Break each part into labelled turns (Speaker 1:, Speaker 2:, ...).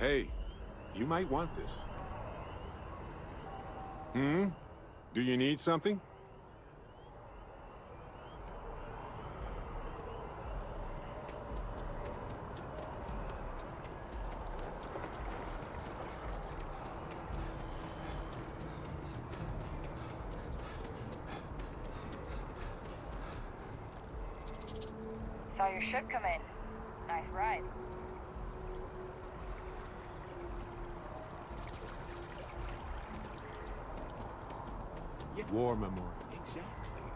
Speaker 1: Hey, you might want this. Hmm? Do you need something?
Speaker 2: Saw your ship come in. Nice ride.
Speaker 1: War memorial.
Speaker 3: Exactly.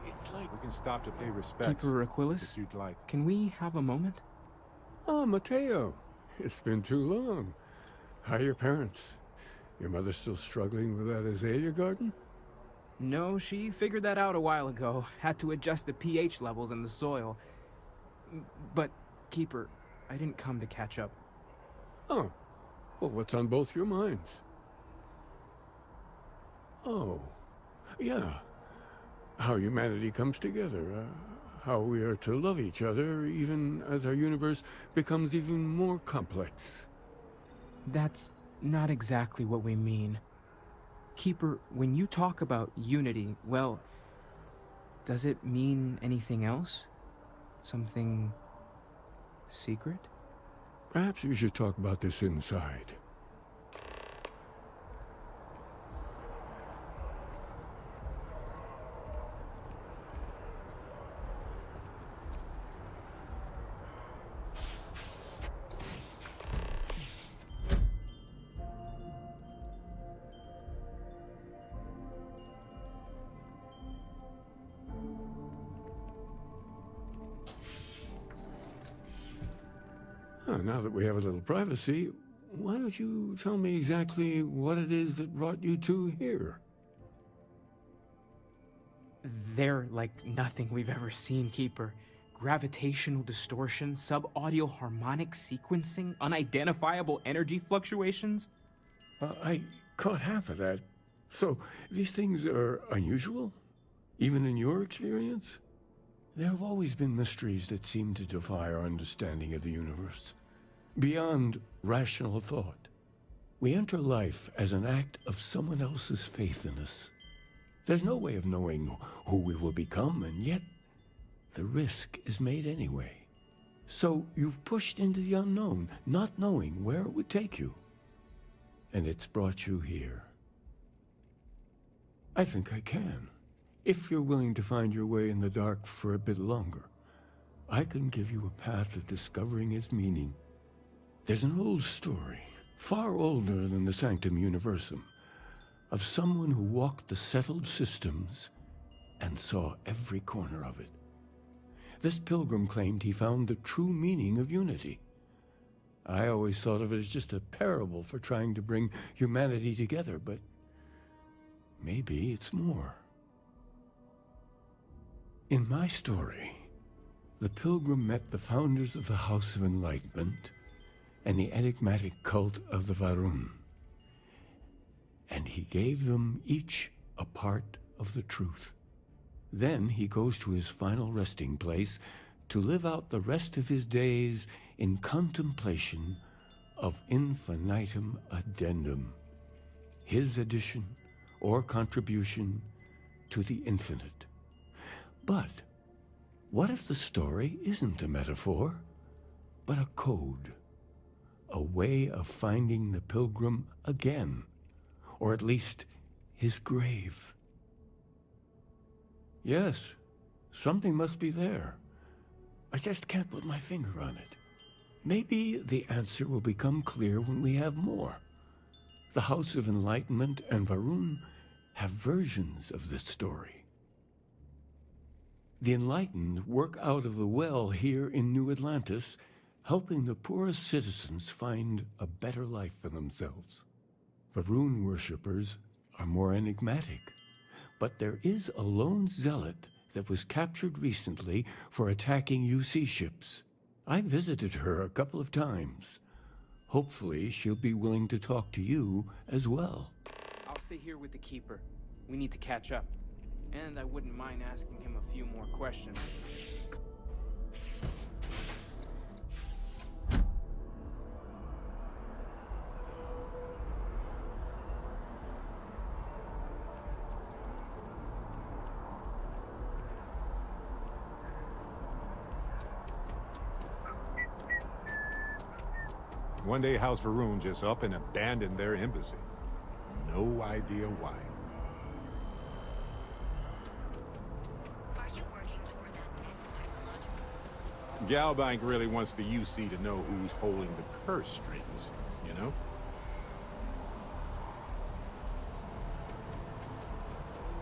Speaker 3: It's like...
Speaker 1: We can stop to pay respects.
Speaker 4: Keeper Aquilus,
Speaker 1: If you'd like.
Speaker 4: can we have a moment?
Speaker 3: Oh, Mateo. It's been too long. How are your parents? Your mother still struggling with that azalea garden?
Speaker 4: No, she figured that out a while ago. Had to adjust the pH levels in the soil. But, Keeper, I didn't come to catch up.
Speaker 3: Oh. Well, what's on both your minds? Oh. Yeah. How humanity comes together. How we are to love each other even as our universe becomes even more complex.
Speaker 4: That's not exactly what we mean. Keeper, when you talk about unity, well, does it mean anything else? Something secret?
Speaker 3: Perhaps we should talk about this inside. Now that we have a little privacy, why don't you tell me exactly what it is that brought you two here?
Speaker 4: They're like nothing we've ever seen, Keeper. Gravitational distortion, sub-audio harmonic sequencing, unidentifiable energy fluctuations.
Speaker 3: I caught half of that. So, these things are unusual? Even in your experience? There have always been mysteries that seem to defy our understanding of the universe. Beyond rational thought. We enter life as an act of someone else's faith in us. There's no way of knowing who we will become, and yet the risk is made anyway. So you've pushed into the unknown, not knowing where it would take you. And it's brought you here. I think I can. If you're willing to find your way in the dark for a bit longer, I can give you a path to discovering its meaning. There's an old story, far older than the Sanctum Universum, of someone who walked the settled systems and saw every corner of it. This pilgrim claimed he found the true meaning of unity. I always thought of it as just a parable for trying to bring humanity together, but maybe it's more. In my story, the pilgrim met the founders of the House of Enlightenment and the enigmatic cult of the Varun. And he gave them each a part of the truth. Then he goes to his final resting place to live out the rest of his days in contemplation of infinitum addendum, his addition or contribution to the infinite. But what if the story isn't a metaphor, but a code? A way of finding the pilgrim again, or at least his grave. Yes, something must be there. I just can't put my finger on it. Maybe the answer will become clear when we have more. The House of Enlightenment and Varun have versions of this story. The Enlightened work out of the well here in New Atlantis, helping the poorest citizens find a better life for themselves. Varun worshippers are more enigmatic, but there is a lone zealot that was captured recently for attacking UC ships. I visited her a couple of times. Hopefully she'll be willing to talk to you as well.
Speaker 4: I'll stay here with the Keeper. We need to catch up. And I wouldn't mind asking him a few more questions.
Speaker 1: One day House Varun just up and abandoned their embassy. No idea why.
Speaker 2: Are you working toward that next technological?
Speaker 1: Galbank really wants the UC to know who's holding the purse strings, you know?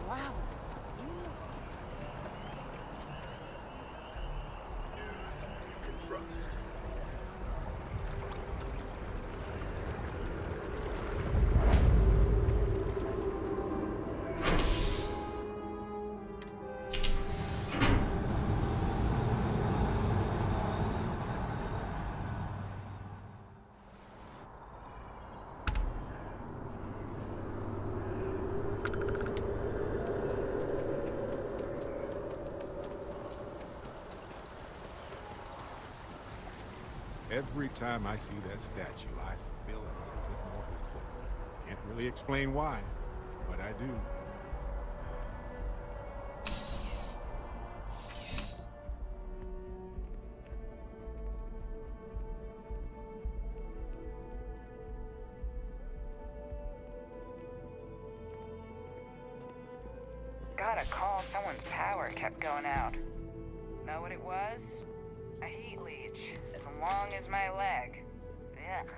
Speaker 2: Wow.
Speaker 1: Every time I see that statue, I feel a little bit more hopeful. Can't really explain why, but I do.
Speaker 2: Got a call, someone's power kept going out. Know what it was? A heat leech, as long as my leg. Ugh.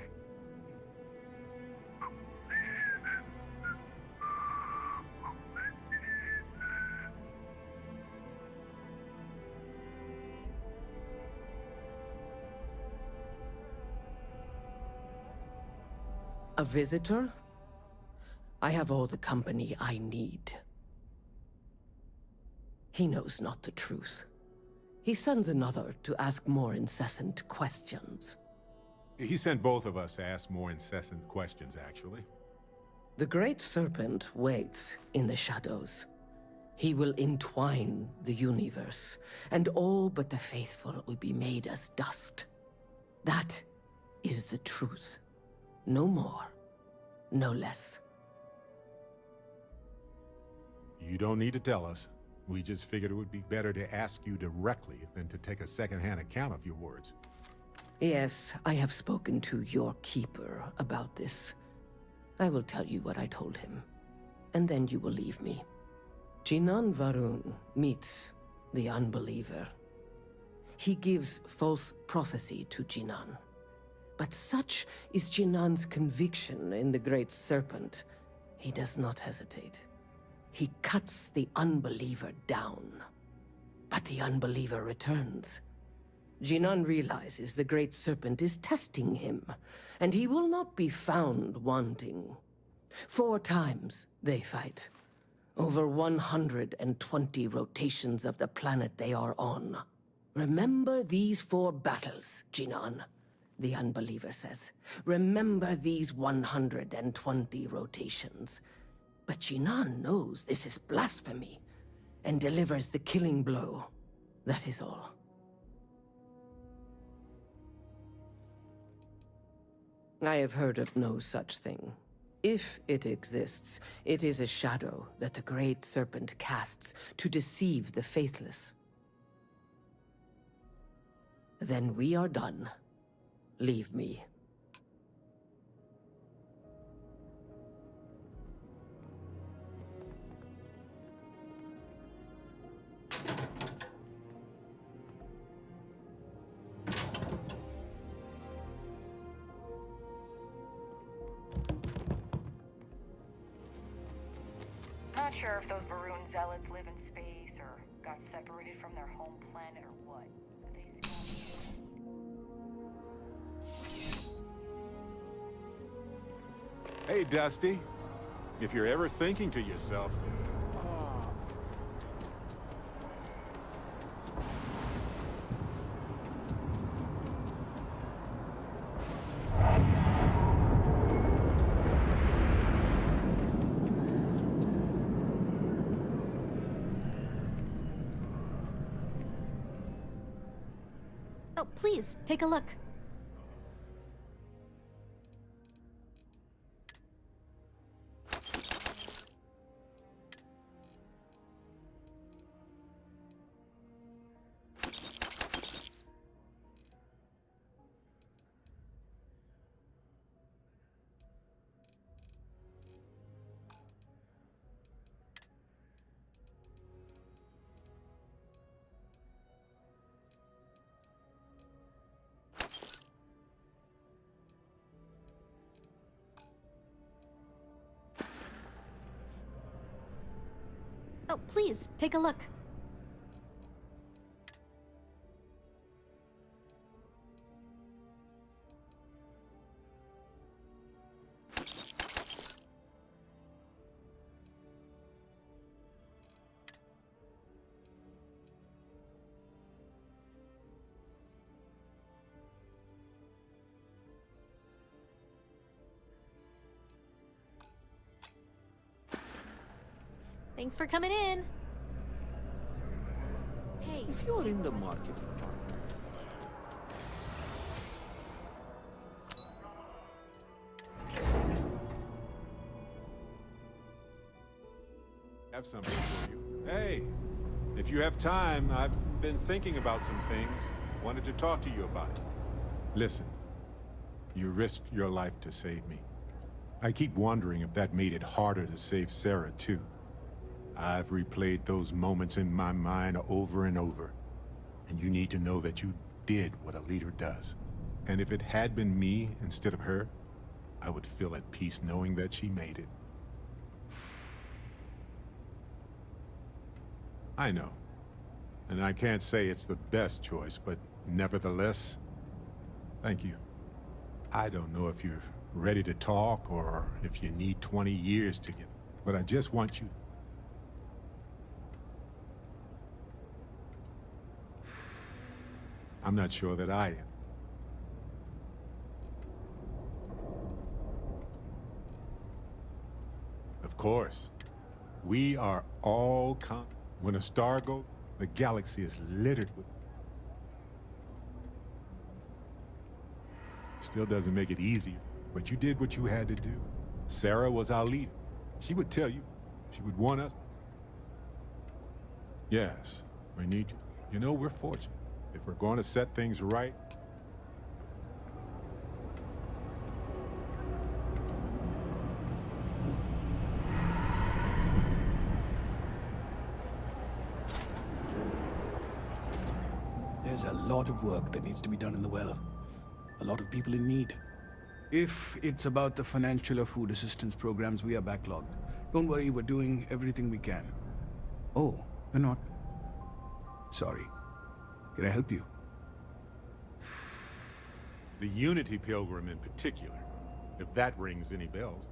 Speaker 5: A visitor? I have all the company I need. He knows not the truth. He sends another to ask more incessant questions.
Speaker 1: He sent both of us to ask more incessant questions, actually.
Speaker 5: The Great Serpent waits in the shadows. He will entwine the universe, and all but the faithful will be made as dust. That is the truth. No more, no less.
Speaker 1: You don't need to tell us. We just figured it would be better to ask you directly than to take a second-hand account of your words.
Speaker 5: Yes, I have spoken to your keeper about this. I will tell you what I told him, and then you will leave me. Jinan Varun meets the unbeliever. He gives false prophecy to Jinan. But such is Jinan's conviction in the Great Serpent, he does not hesitate. He cuts the unbeliever down. But the unbeliever returns. Jinan realizes the Great Serpent is testing him, and he will not be found wanting. 4 times they fight. Over 120 rotations of the planet they are on. Remember these 4 battles, Jinan, the unbeliever says. Remember these 120 rotations. But Jinan knows this is blasphemy, and delivers the killing blow. That is all. I have heard of no such thing. If it exists, it is a shadow that the Great Serpent casts to deceive the faithless. Then we are done. Leave me.
Speaker 2: Not sure if those Varun zealots live in space or got separated from their home planet or what. But they
Speaker 1: Hey, Dusty. If you're ever thinking to yourself,
Speaker 6: Oh, please, take a look. please, take a look. Thanks for coming in. Hey.
Speaker 7: If you're in the market for
Speaker 1: Have something for you. Hey, if you have time, I've been thinking about some things. Wanted to talk to you about it. Listen, you risked your life to save me. I keep wondering if that made it harder to save Sarah, too. I've replayed those moments in my mind over and over. And you need to know that you did what a leader does. And if it had been me instead of her, I would feel at peace knowing that she made it. I know. And I can't say it's the best choice, but nevertheless, thank you. I don't know if you're ready to talk or if you need 20 years to get... But I just want you... I'm not sure that I am. Of course. We are all when a star goes, the galaxy is littered with... Still doesn't make it easier, but you did what you had to do. Sarah was our leader. She would tell you. She would want us. Yes, we need to. You know, we're fortunate. If we're going to set things right...
Speaker 8: There's a lot of work that needs to be done in the well. A lot of people in need. If it's about the financial or food assistance programs, we are backlogged. Don't worry, we're doing everything we can. Oh, we're not. Sorry. Can I help you?
Speaker 1: The Unity Pilgrim in particular, if that rings any bells.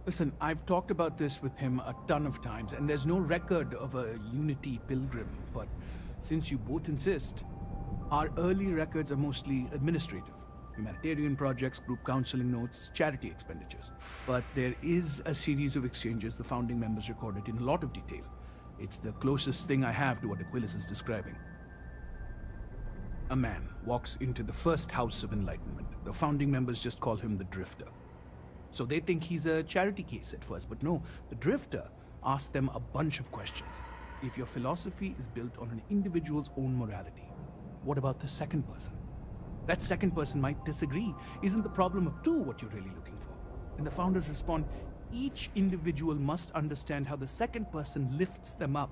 Speaker 8: Listen, I've talked about this with him a ton of times, and there's no record of a Unity Pilgrim, but since you both insist, our early records are mostly administrative. Humanitarian projects, group counseling notes, charity expenditures. But there is a series of exchanges the founding members recorded in a lot of detail. It's the closest thing I have to what Aquilas is describing. A man walks into the first House of Enlightenment. The founding members just call him the Drifter. So they think he's a charity case at first, but no, the Drifter asks them a bunch of questions. If your philosophy is built on an individual's own morality, what about the second person? That second person might disagree. Isn't the problem of two what you're really looking for? And the founders respond, each individual must understand how the second person lifts them up.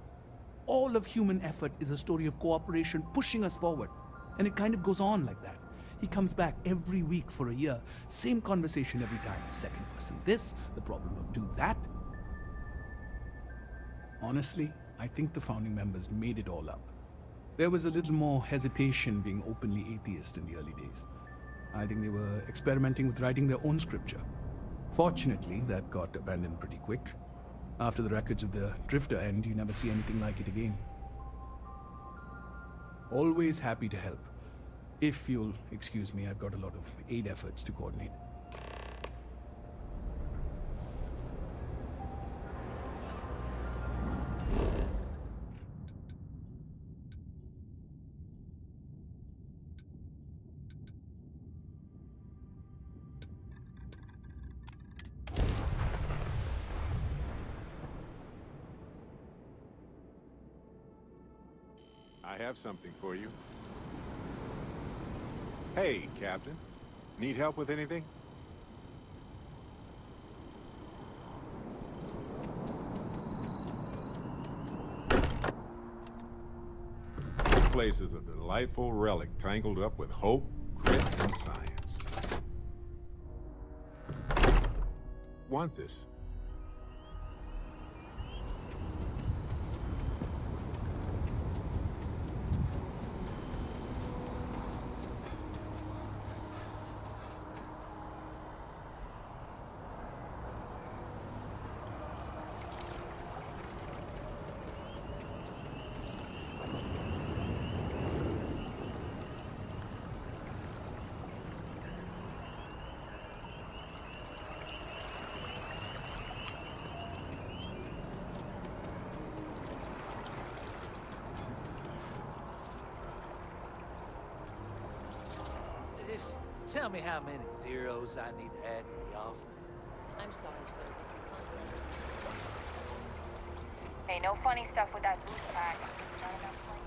Speaker 8: All of human effort is a story of cooperation pushing us forward. And it kind of goes on like that. He comes back every week for a year. Same conversation every time. Second person this, the problem of do that. Honestly, I think the founding members made it all up. There was a little more hesitation being openly atheist in the early days. I think they were experimenting with writing their own scripture. Fortunately, that got abandoned pretty quick. After the records of the Drifter end, you never see anything like it again. Always happy to help. If you'll excuse me, I've got a lot of aid efforts to coordinate.
Speaker 1: I have something for you. Hey, Captain. Need help with anything? This place is a delightful relic tangled up with hope, grit, and science. Want this?
Speaker 7: tell me how many zeros I need to add to the offer?
Speaker 6: I'm sorry, sir.
Speaker 2: Hey, no funny stuff with that boost pack. Not enough money.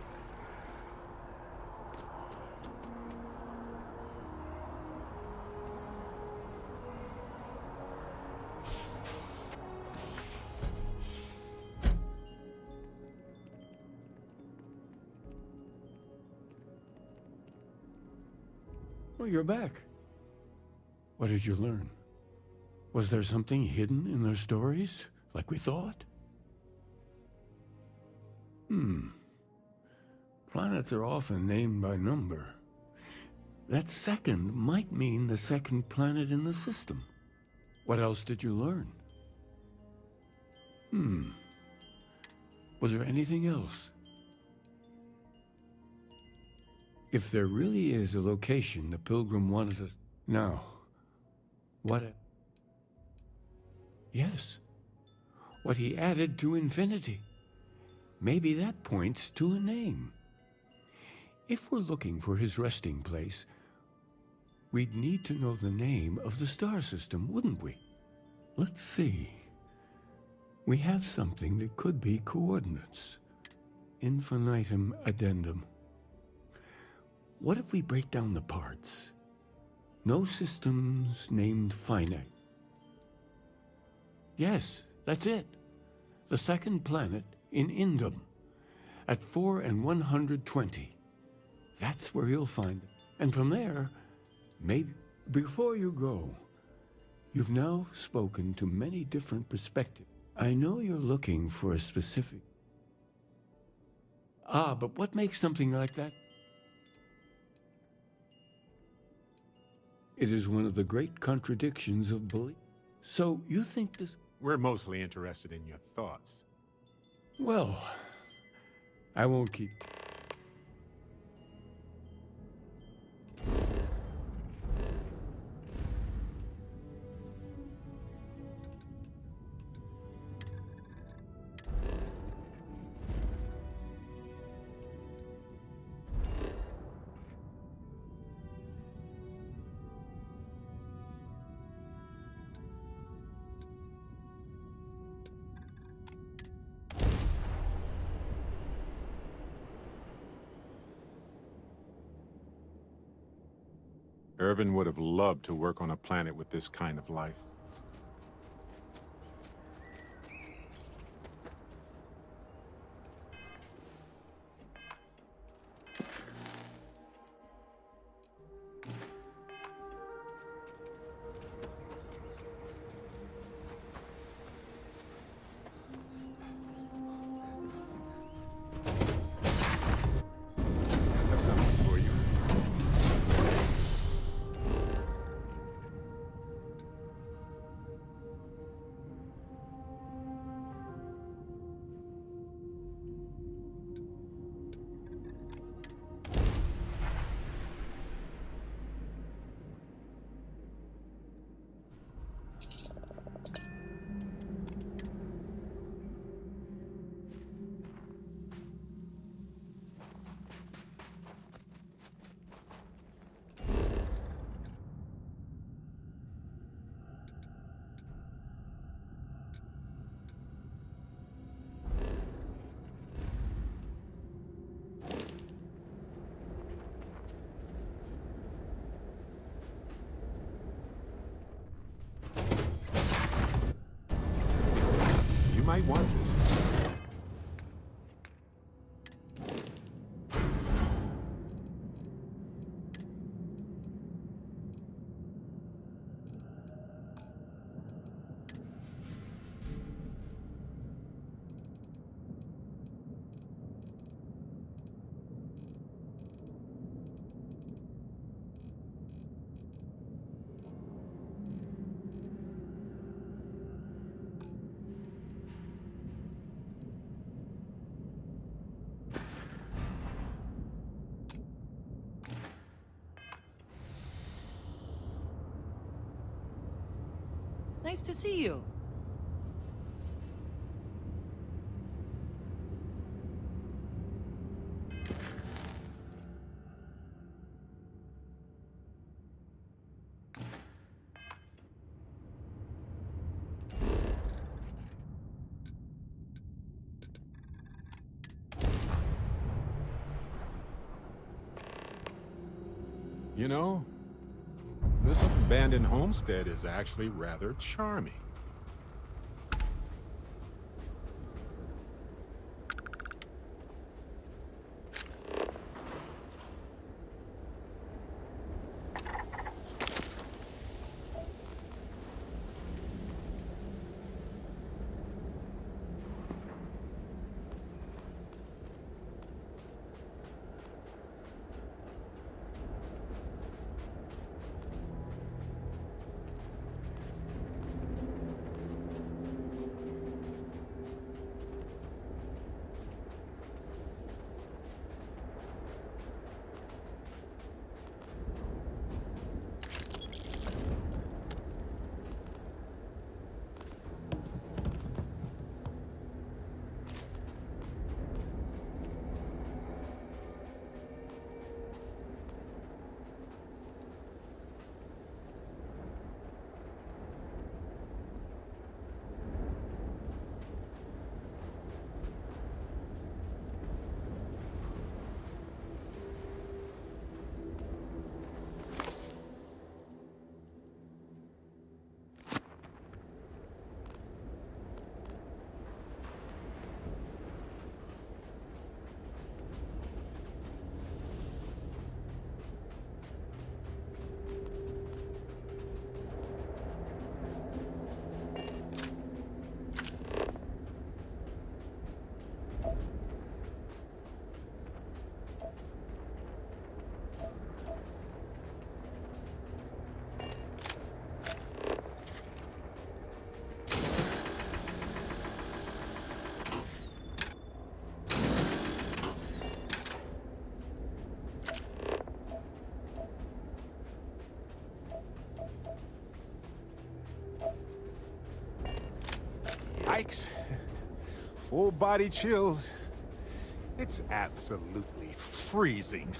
Speaker 3: Well, you're back. What did you learn? Was there something hidden in their stories, like we thought? Planets are often named by number. That second might mean the second planet in the system. What else did you learn? Was there anything else? If there really is a location the Pilgrim wanted us... Now, what... Yes. What he added to infinity. Maybe that points to a name. If we're looking for his resting place, we'd need to know the name of the star system, wouldn't we? Let's see. We have something that could be coordinates. Infinitum addendum. What if we break down the parts? No systems named finite. Yes, that's it. The second planet in Indum, at 4 and 120. That's where you'll find it. And from there, maybe... Before you go, you've now spoken to many different perspectives. I know you're looking for a specific... but what makes something like that? It is one of the great contradictions of belief. So you think this...
Speaker 1: We're mostly interested in your thoughts.
Speaker 3: Well, I won't keep...
Speaker 1: Irvin would have loved to work on a planet with this kind of life. Have something for you. You might want this.
Speaker 9: Nice to see you.
Speaker 1: You know, this abandoned homestead is actually rather charming. Yikes. Full body chills. It's absolutely freezing.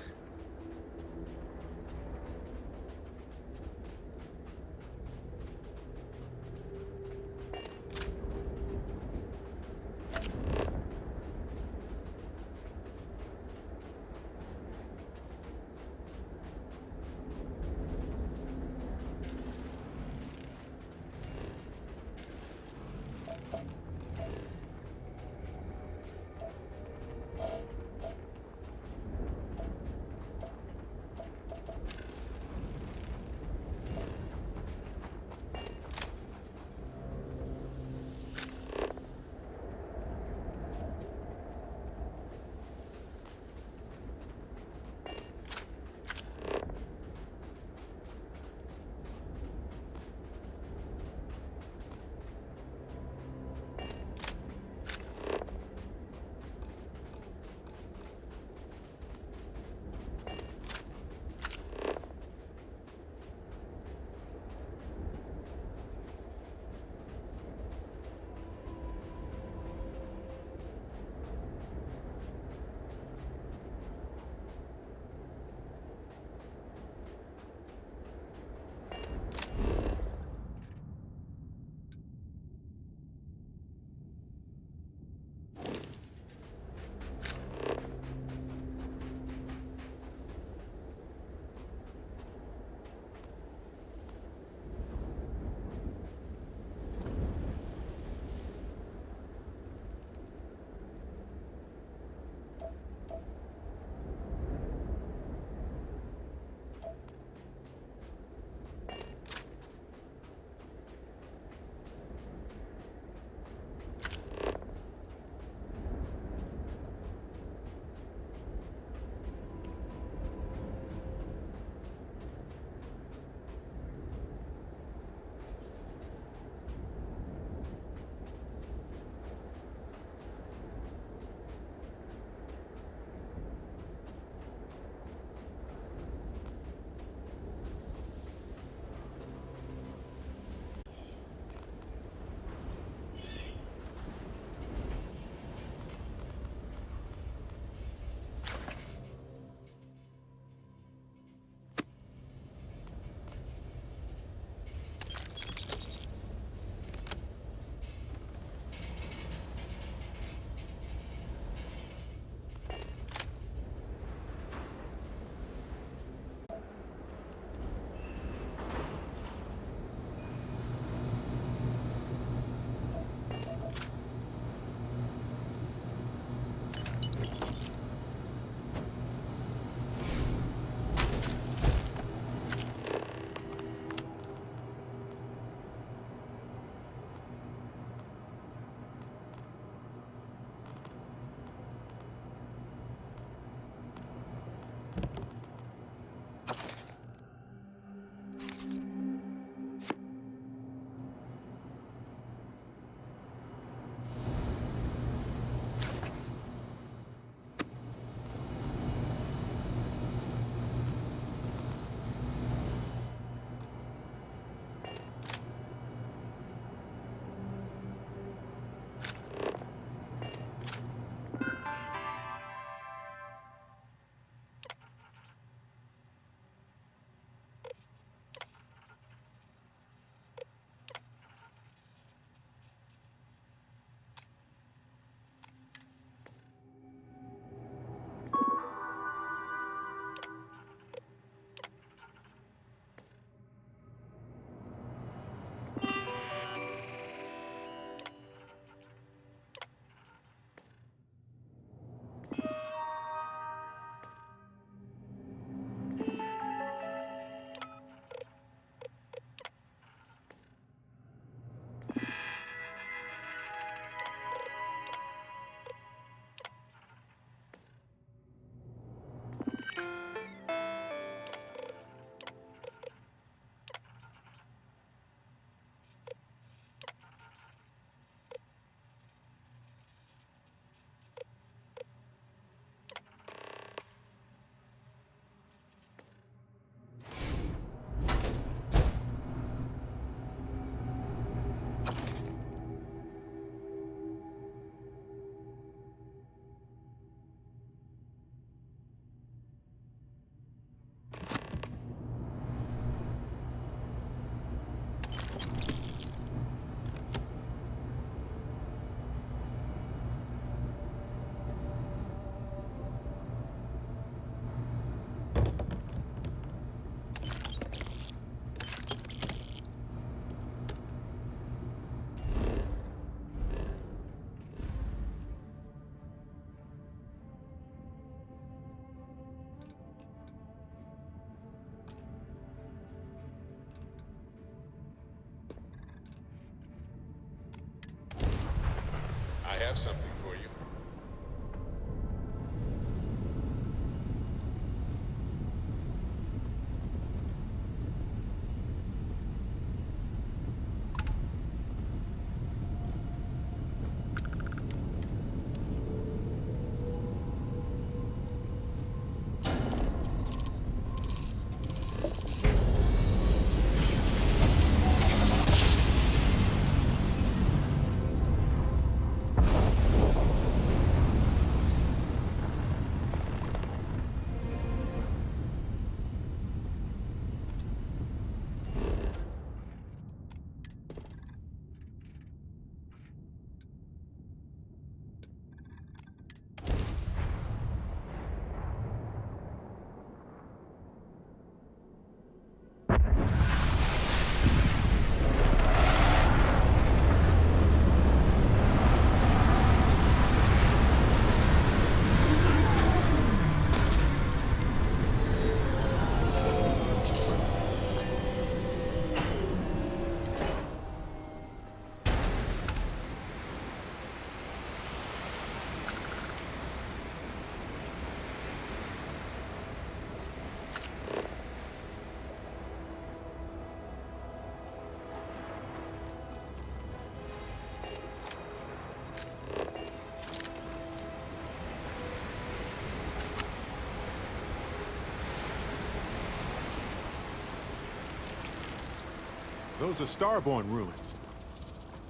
Speaker 1: Those are Starborn ruins.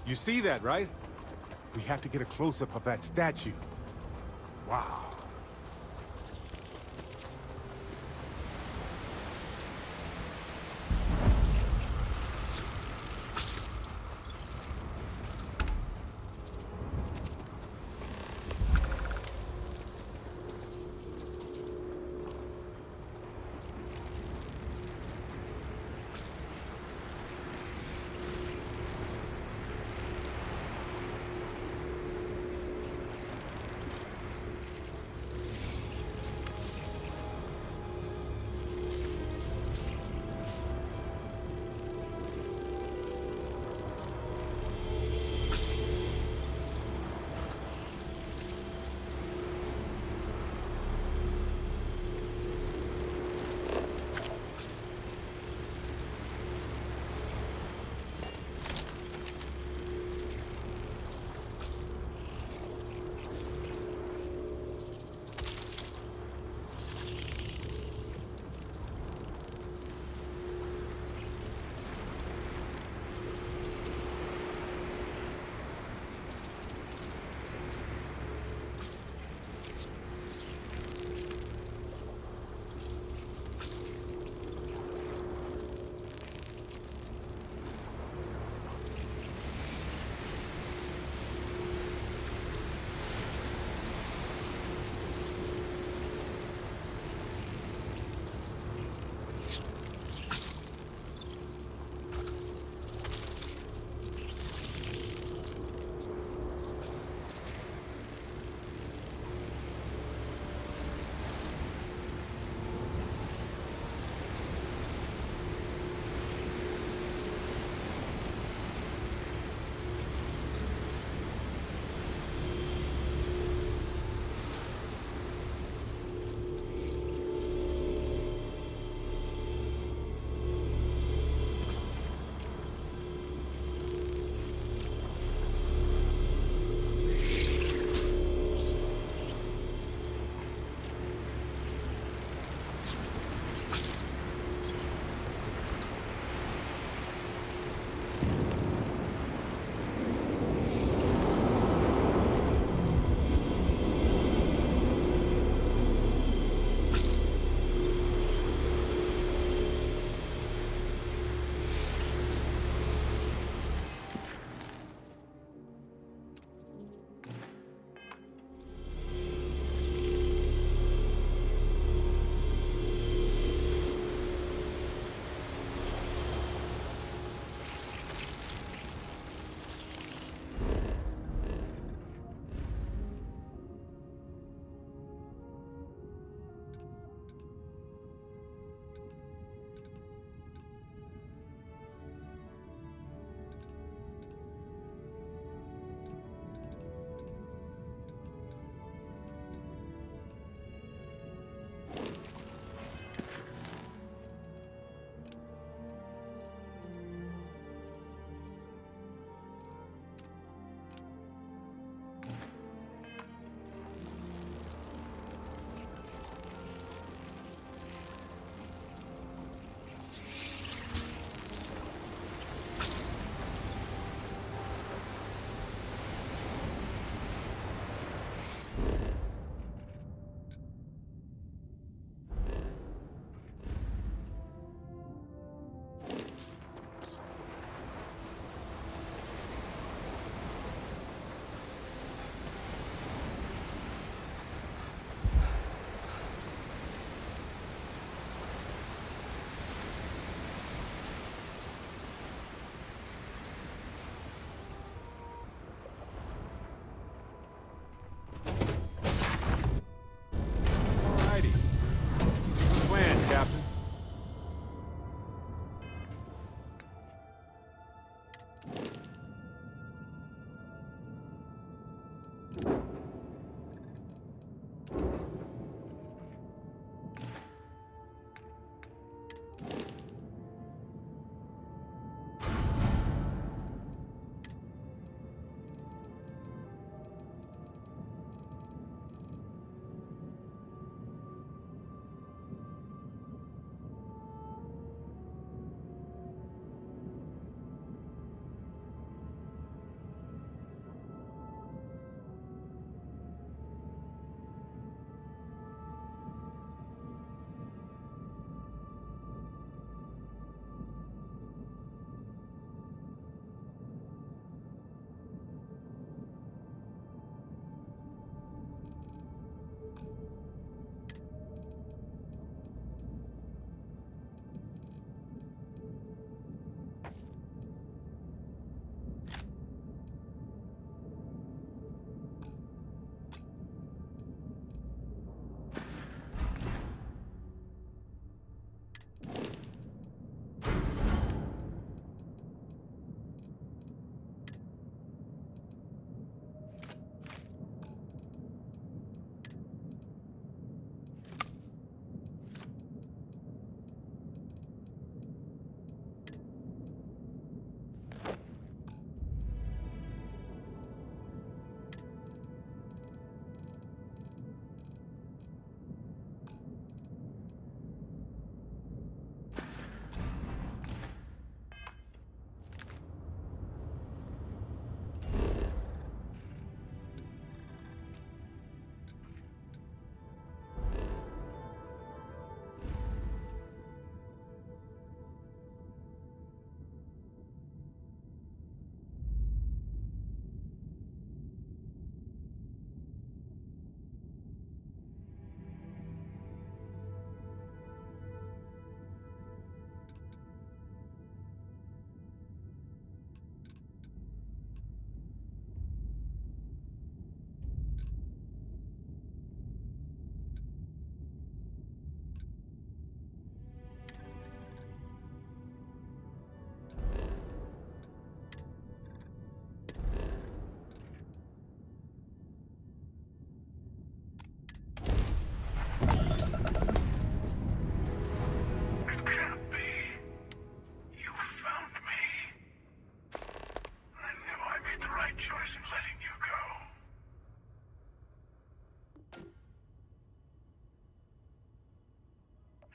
Speaker 1: You see that, right? We have to get a close-up of that statue. Wow.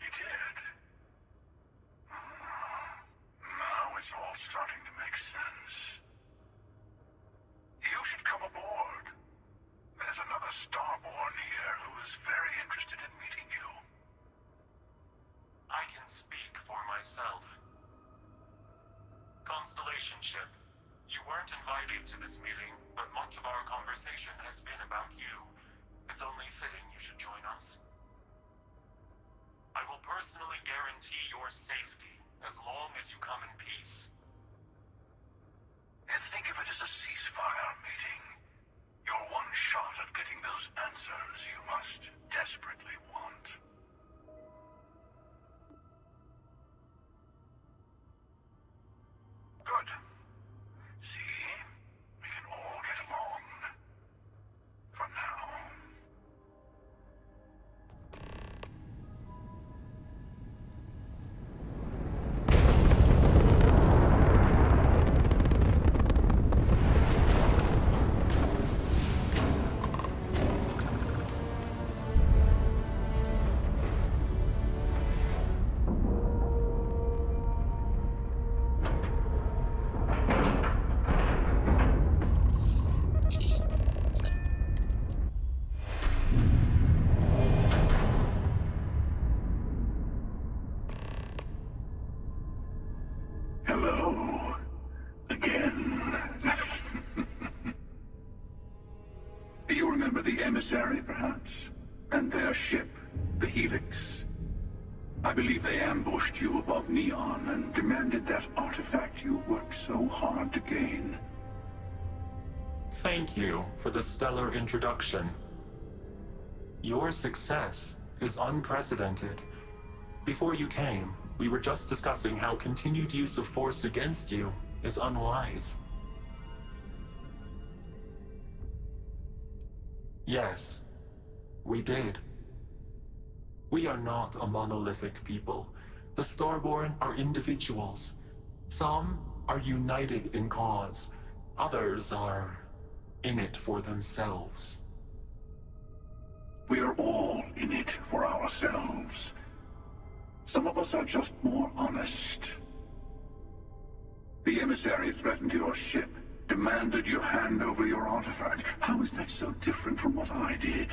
Speaker 10: He did? Now it's all starting to make sense. You should come aboard. There's another Starborn here who is very interested in meeting you.
Speaker 11: I can speak for myself. Constellation ship, you weren't invited to this meeting, but much of our conversation has been about you. It's only fitting you should join us. I will personally guarantee your safety as long as you come in peace.
Speaker 10: And think of it as a ceasefire meeting. Your one shot at getting those answers you must desperately want. Good. See? We can all get along. For now. Hello. Again. You remember the emissary, perhaps? And their ship, the Helix? I believe they ambushed you above Neon and demanded that artifact you worked so hard to gain.
Speaker 11: Thank you for the stellar introduction. Your success is unprecedented. Before you came, we were just discussing how continued use of force against you is unwise. Yes, we did. We are not a monolithic people. The Starborn are individuals. Some are united in cause. Others are in it for themselves.
Speaker 10: We are all in it for ourselves. Some of us are just more honest. The emissary threatened your ship, demanded you hand over your artifact. How is that so different from what I did?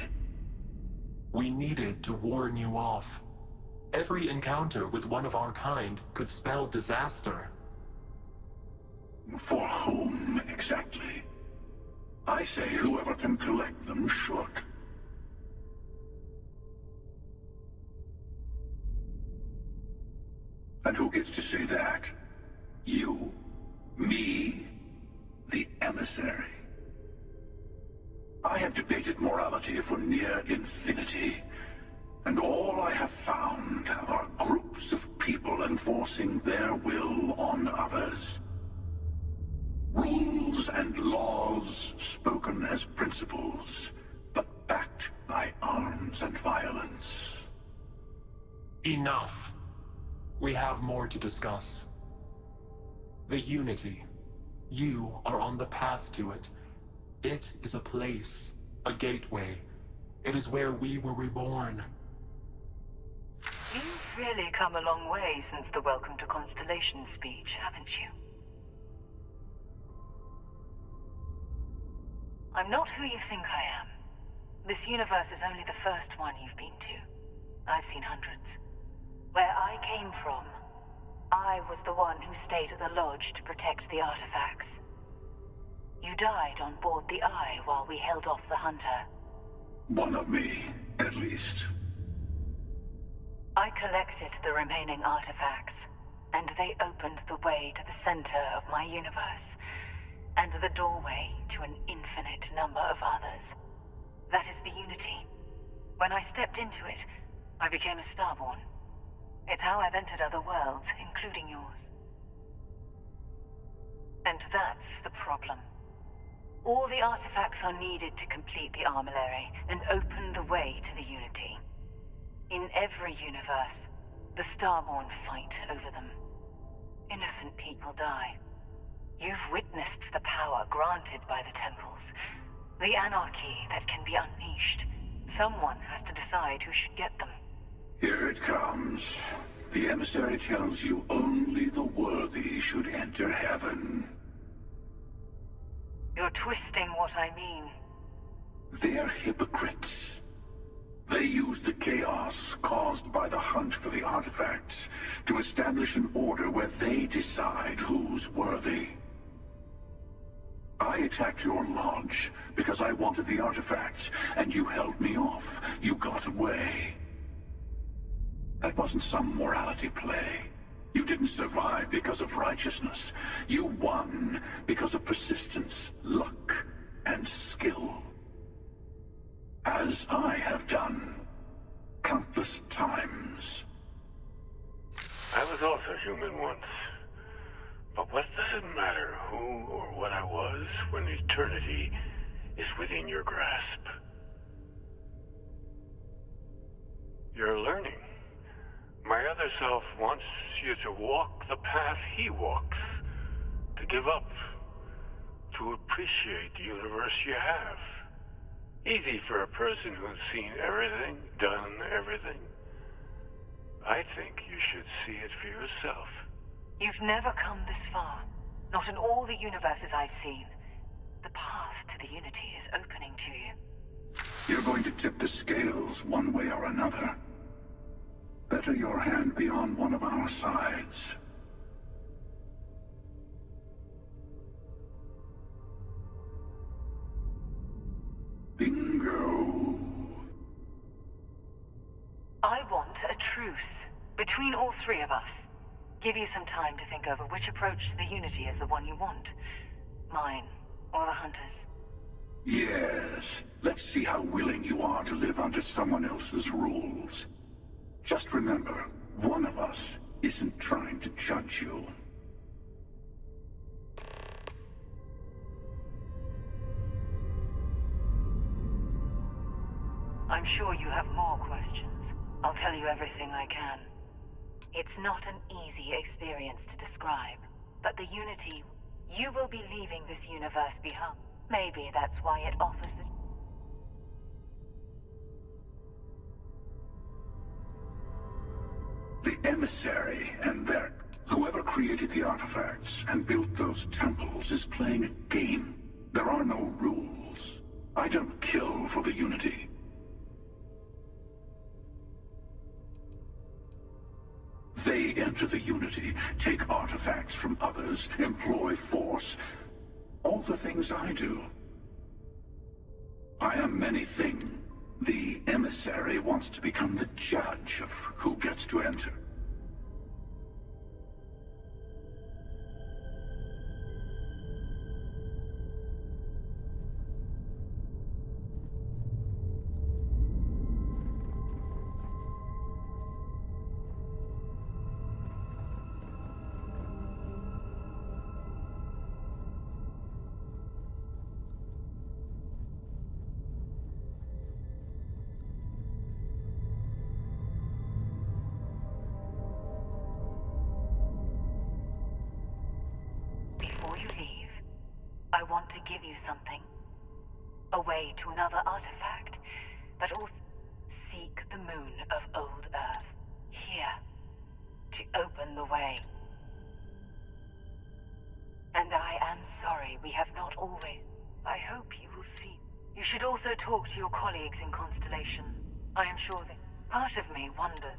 Speaker 11: We needed to warn you off. Every encounter with one of our kind could spell disaster.
Speaker 10: For whom, exactly? I say whoever can collect them should. And who gets to say that? You? Me? The emissary? I have debated morality for near infinity, and all I have found are groups of people enforcing their will on others. Rules and laws spoken as principles, but backed by arms and violence.
Speaker 11: Enough. We have more to discuss. The Unity. You are on the path to it. It is a place, a gateway. It is where we were reborn.
Speaker 12: You've really come a long way since the Welcome to Constellation speech, haven't you? I'm not who you think I am. This universe is only the first one you've been to. I've seen hundreds. Where I came from, I was the one who stayed at the lodge to protect the artifacts. You died on board the Eye while we held off the Hunter.
Speaker 10: One of me, at least.
Speaker 12: I collected the remaining artifacts, and they opened the way to the center of my universe, and the doorway to an infinite number of others. That is the Unity. When I stepped into it, I became a Starborn. It's how I've entered other worlds, including yours. And that's the problem. All the artifacts are needed to complete the armillary and open the way to the Unity. In every universe, the Starborn fight over them. Innocent people die. You've witnessed the power granted by the temples, the anarchy that can be unleashed. Someone has to decide who should get them.
Speaker 10: Here it comes. The emissary tells you only the worthy should enter heaven.
Speaker 12: You're twisting what I mean.
Speaker 10: They're hypocrites. They use the chaos caused by the hunt for the artifacts to establish an order where they decide who's worthy. I attacked your lodge because I wanted the artifacts, and you held me off. You got away. That wasn't some morality play. You didn't survive because of righteousness. You won because of persistence, luck, and skill. As I have done, countless times.
Speaker 3: I was also human once. But what does it matter who or what I was when eternity is within your grasp? You're learning. My other self wants you to walk the path he walks, to give up, to appreciate the universe you have. Easy for a person who's seen everything, done everything. I think you should see it for yourself.
Speaker 12: You've never come this far. Not in all the universes I've seen. The path to the Unity is opening to you.
Speaker 10: You're going to tip the scales one way or another. Better your hand be on one of our sides. Bingo.
Speaker 12: I want a truce between all three of us. Give you some time to think over which approach to the Unity is the one you want. Mine, or the Hunters.
Speaker 10: Yes. Let's see how willing you are to live under someone else's rules. Just remember, one of us isn't trying to judge you.
Speaker 12: I'm sure you have more questions. I'll tell you everything I can. It's not an easy experience to describe, but the Unity, you will be leaving this universe behind. Maybe that's why it offers the...
Speaker 10: The emissary and their... Whoever created the artifacts and built those temples is playing a game. There are no rules. I don't kill for the Unity. They enter the Unity, take artifacts from others, employ force. All the things I do. I am many things. The emissary wants to become the judge of who gets to enter.
Speaker 12: Before you leave, I want to give you something. A way to another artifact, but also seek the moon of old Earth. Here, to open the way. And I am sorry we have not always... I hope you will see. You should also talk to your colleagues in Constellation. I am sure that part of me wonders...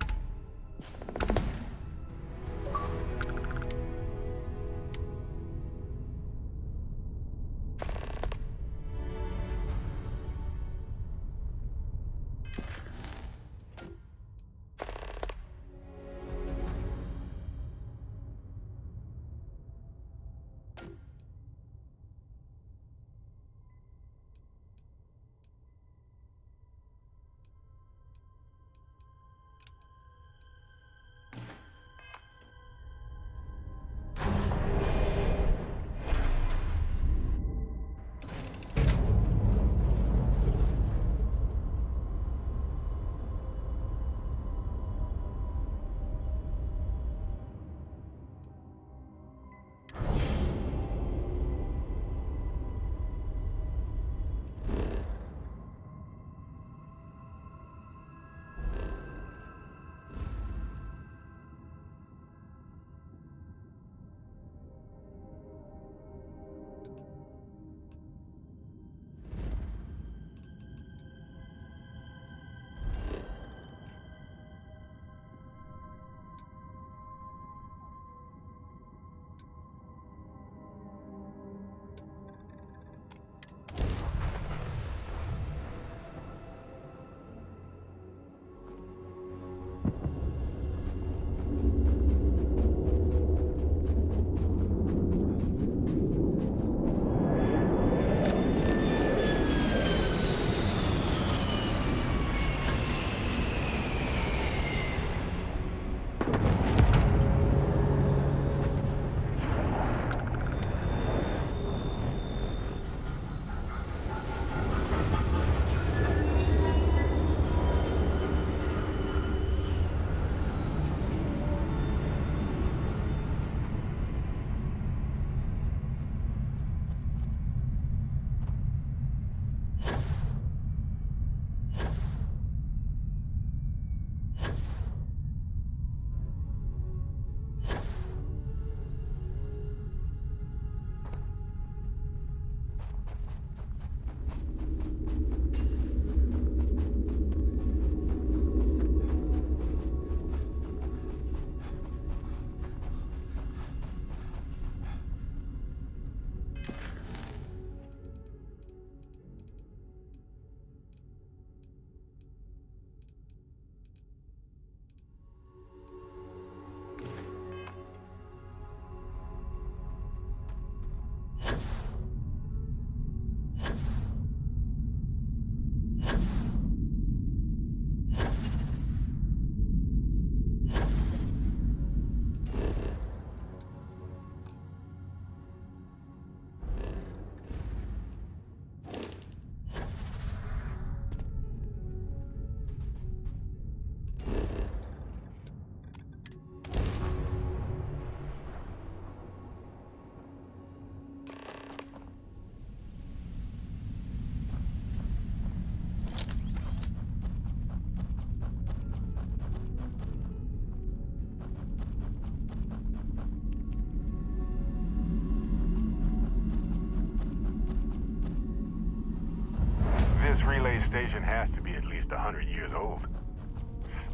Speaker 1: This relay station has to be at least 100 years old.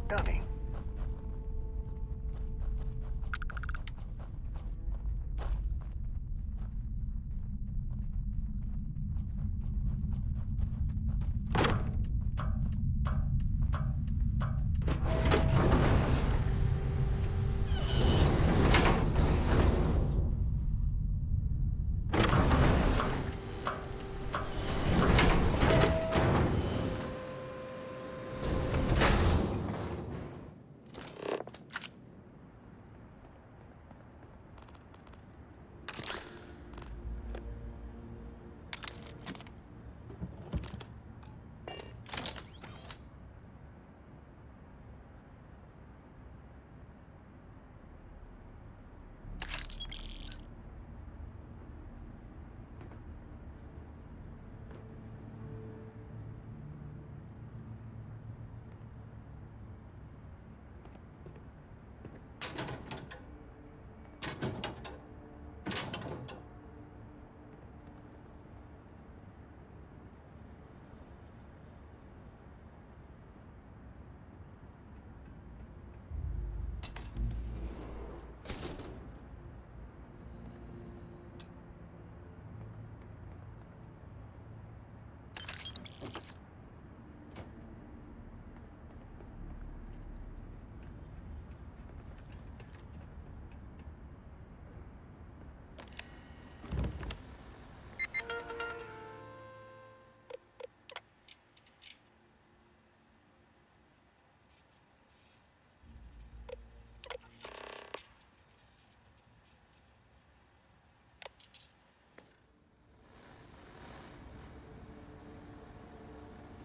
Speaker 1: Stunning.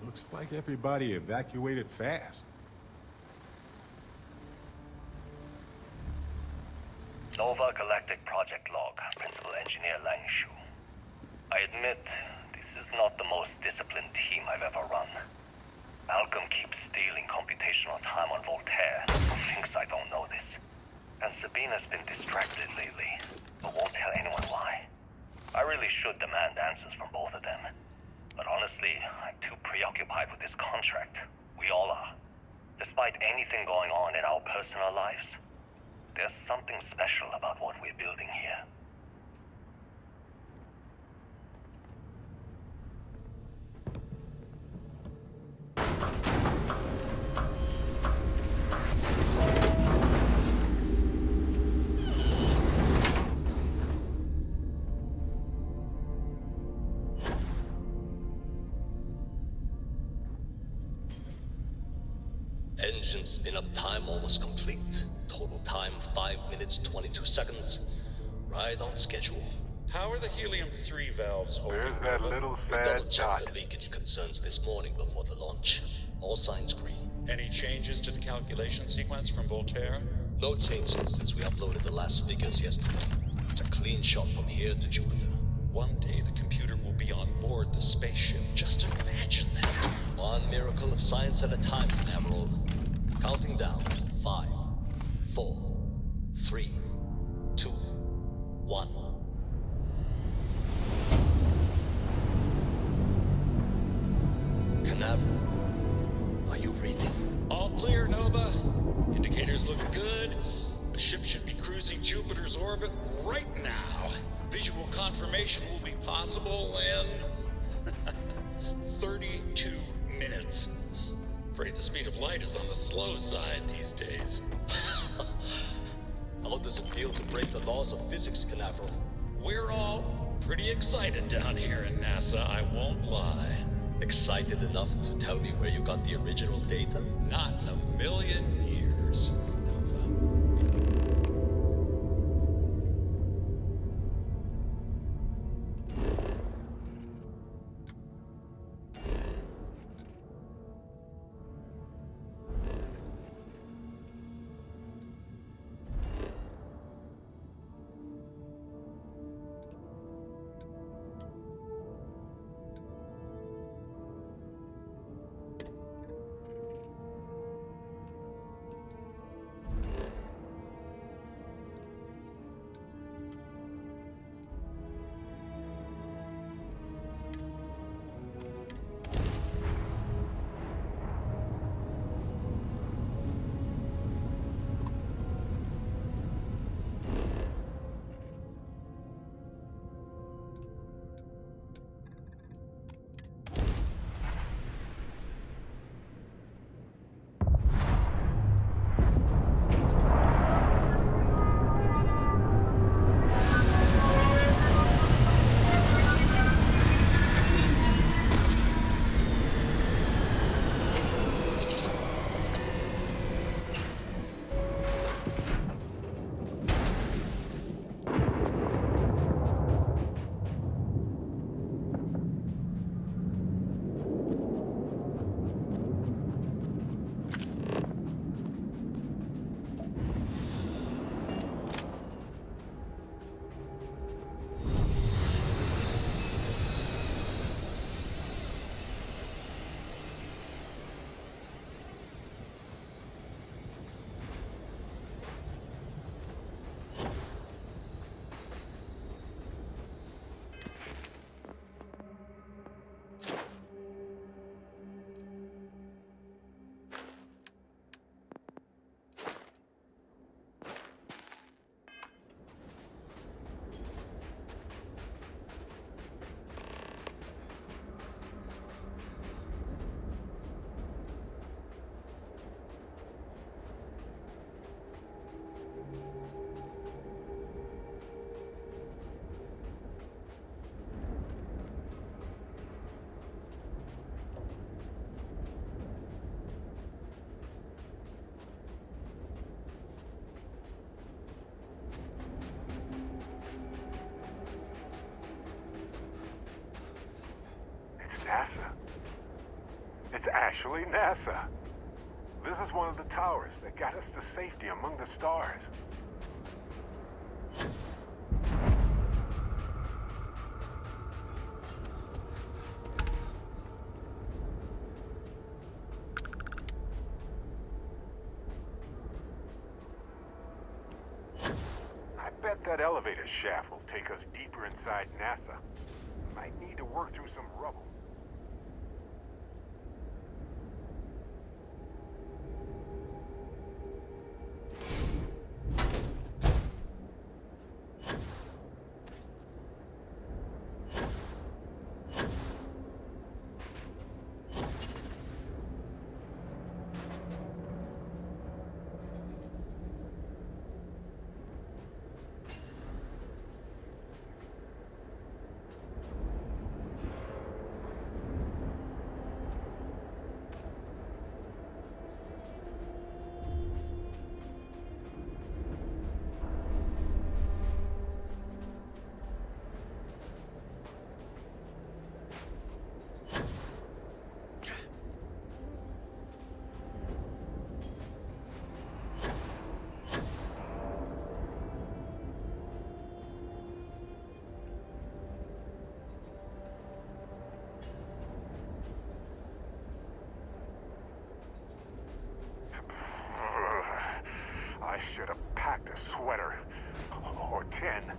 Speaker 1: Looks like everybody evacuated fast.
Speaker 13: Nova Galactic Project Log, Principal Engineer Langshu. I admit, this is not the most disciplined team I've ever run. Malcolm keeps stealing computational time on Voltaire, who thinks I don't know this. And Sabina's been distracted lately, but won't tell anyone why. I really should demand answers from both of them. But honestly, I'm too preoccupied with this contract. We all are. Despite anything going on in our personal lives, there's something special about what we're building here.
Speaker 14: Engine spin-up time almost complete. Total time 5 minutes 22 seconds. Right on schedule.
Speaker 15: How are the helium-3 valves holding?
Speaker 1: There's that little
Speaker 14: We
Speaker 1: sad
Speaker 14: double-checked
Speaker 1: dot.
Speaker 14: the leakage concerns this morning before the launch. All signs green.
Speaker 15: Any changes to the calculation sequence from Voltaire?
Speaker 14: No changes since we uploaded the last figures yesterday. It's a clean shot from here to Jupiter.
Speaker 15: One day the computer will be on board the spaceship. Just imagine that.
Speaker 14: One miracle of science at a time, Admiral. Counting down. 5, 4, 3, 2, 1. Canaveral, are you reading?
Speaker 15: All clear, Nova. Indicators look good. The ship should be cruising Jupiter's orbit right now. Visual confirmation will be possible in 32 minutes. Afraid the speed of light is on the slow side these days.
Speaker 14: How does it feel to break the laws of physics, Canaveral?
Speaker 15: We're all pretty excited down here in NASA, I won't lie.
Speaker 14: Excited enough to tell me where you got the original data?
Speaker 15: Not in a million years, Nova.
Speaker 1: NASA. It's actually NASA. This is one of the towers that got us to safety among the stars. I bet that elevator shaft will take us deeper inside NASA. Might need to work through some rubble. I should have packed a sweater. Or 10.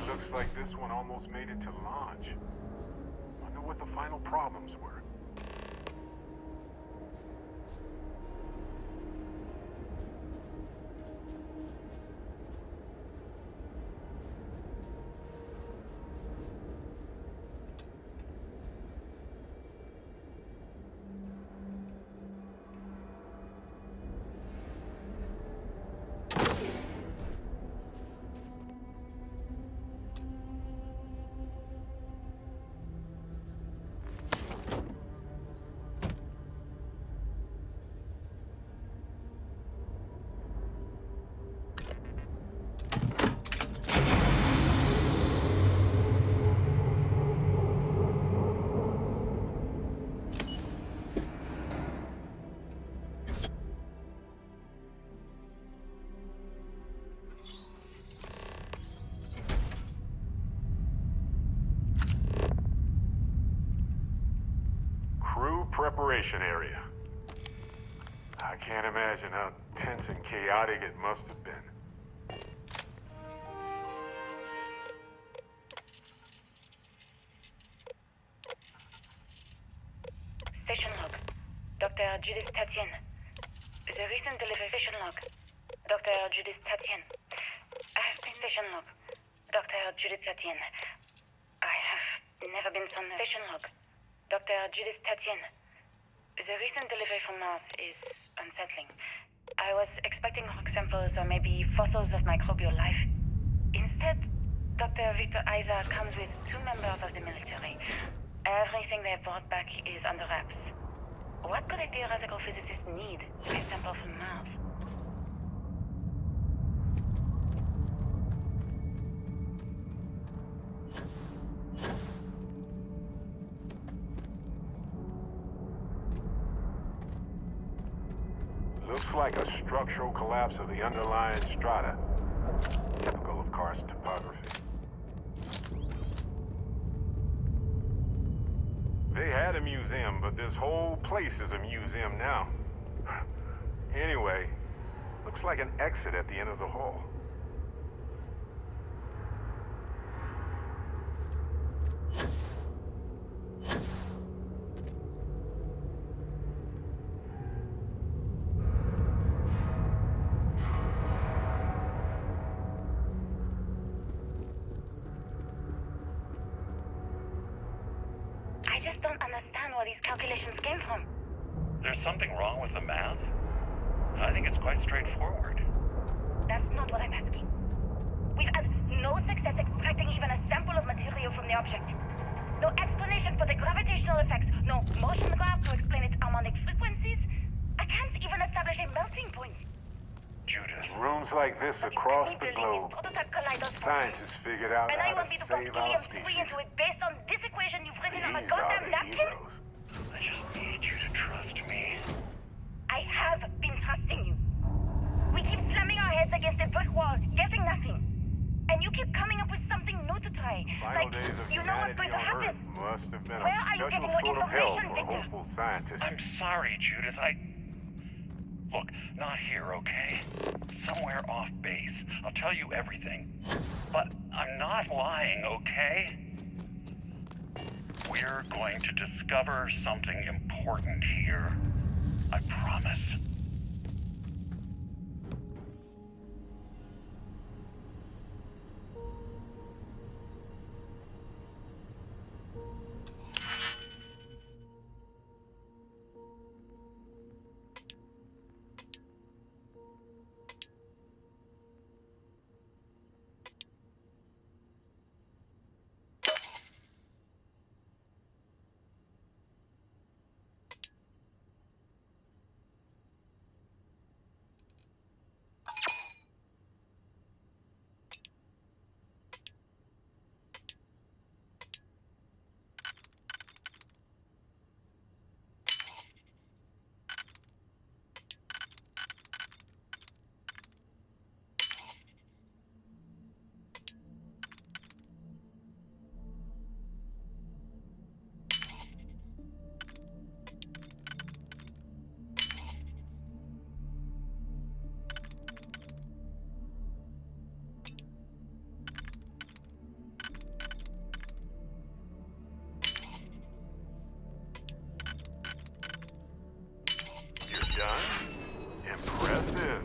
Speaker 1: Looks like this one almost made it to launch. Wonder what the final problems were. Preparation area. I can't imagine how tense and chaotic it must have been.
Speaker 2: Station log. Dr. Judith Tatien. The recent delivery station log. Dr. Judith Tatien. I have been station log. Dr. Judith Tatien. I have never been so station log. Dr. Judith Tatien. The recent delivery from Mars is unsettling. I was expecting rock samples or maybe fossils of microbial life. Instead, Dr. Victor Isa comes with 2 members of the military. Everything they brought back is under wraps. What could a theoretical physicist need with a sample from Mars?
Speaker 1: Looks like a structural collapse of the underlying strata. Typical of karst topography. They had a museum, but this whole place is a museum now. Anyway, looks like an exit at the end of the hall.
Speaker 2: I just don't understand where these calculations came from.
Speaker 13: There's something wrong with the math? I think it's quite straightforward.
Speaker 2: That's not what I'm asking. We've had no success extracting even a sample of material from the object. No explanation for the gravitational effects, no motion graph to explain its harmonic frequencies. I can't even establish a melting point.
Speaker 13: Judith.
Speaker 1: Rooms like this across the globe, scientists figured out
Speaker 2: And I
Speaker 1: how
Speaker 2: want
Speaker 1: to
Speaker 2: me to put
Speaker 1: save our
Speaker 2: helium-3
Speaker 1: species.
Speaker 2: into it based on this equation you've written on a
Speaker 1: These are
Speaker 2: goddamn
Speaker 1: the
Speaker 2: napkin?
Speaker 1: heroes.
Speaker 13: I just need you to trust me.
Speaker 2: I have been trusting you. We keep slamming our heads against a brick wall, getting nothing. And you keep coming up with something new to try.
Speaker 1: Final
Speaker 2: Like,
Speaker 1: days of
Speaker 2: you know what's
Speaker 1: humanity
Speaker 2: going to
Speaker 1: on
Speaker 2: happen.
Speaker 1: Earth must have been
Speaker 2: Where
Speaker 1: a
Speaker 2: are you
Speaker 1: special
Speaker 2: getting your
Speaker 1: sort of hell
Speaker 2: information,
Speaker 1: for
Speaker 2: Victor?
Speaker 1: hopeful scientists.
Speaker 13: I'm sorry, Judith. Look, not here, okay? Somewhere off base. I'll tell you everything. But I'm not lying, okay? We're going to discover something important here. I promise.
Speaker 1: Done? Impressive.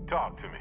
Speaker 1: Talk to me.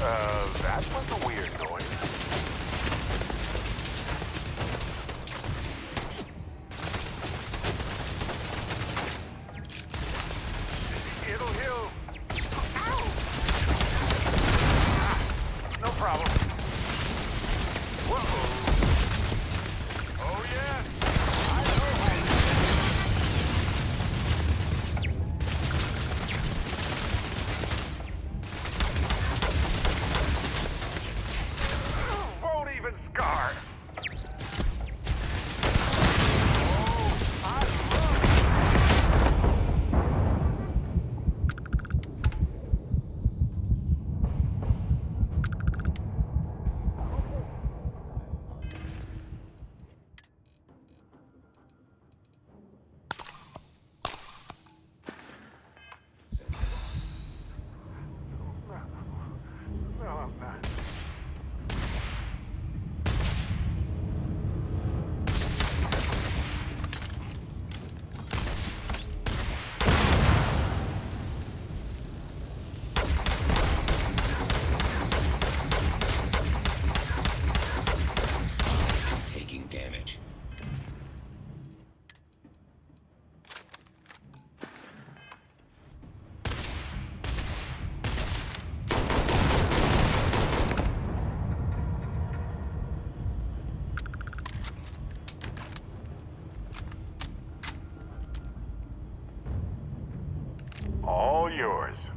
Speaker 16: That was a weird noise. It'll heal. Ow! Ah, no problem. Whoa! Oh yeah! I know how won't even scar. No, I'm not.
Speaker 17: Taking damage.
Speaker 16: All yours.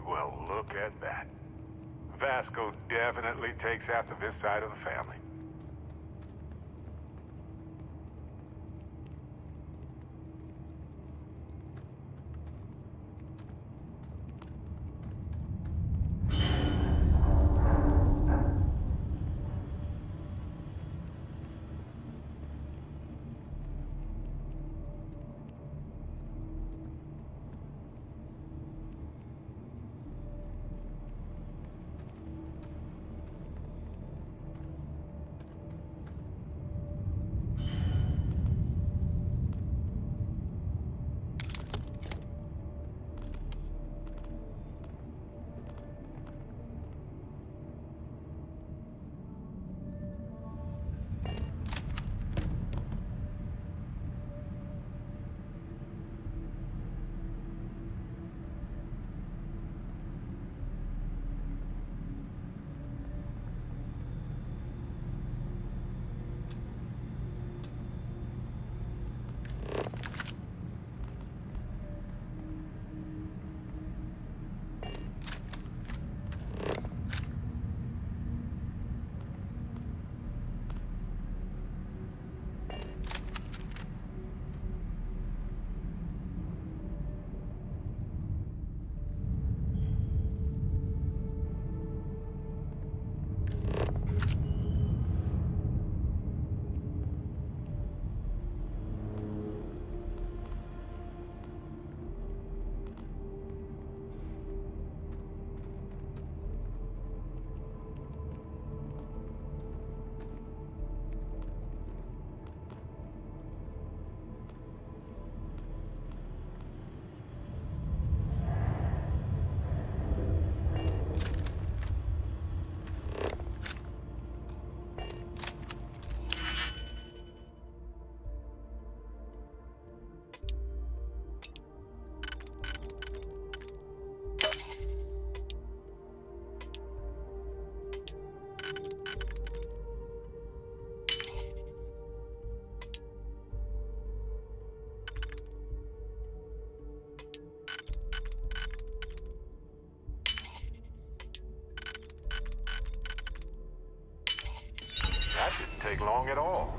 Speaker 16: Well, look at that. Vasco definitely takes after this side of the family. long at all.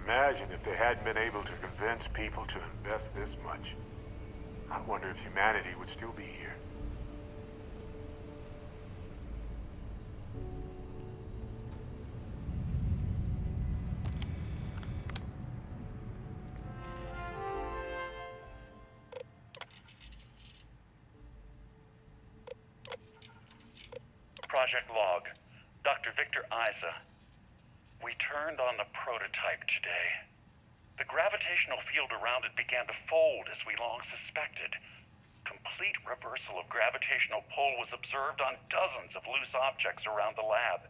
Speaker 16: Imagine if they hadn't been able to convince people to invest this much. I wonder if humanity would still be here.
Speaker 13: Project Log, Dr. Victor Isa. We turned on the prototype today. The gravitational field around it began to fold as we long suspected. Complete reversal of gravitational pull was observed on dozens of loose objects around the lab.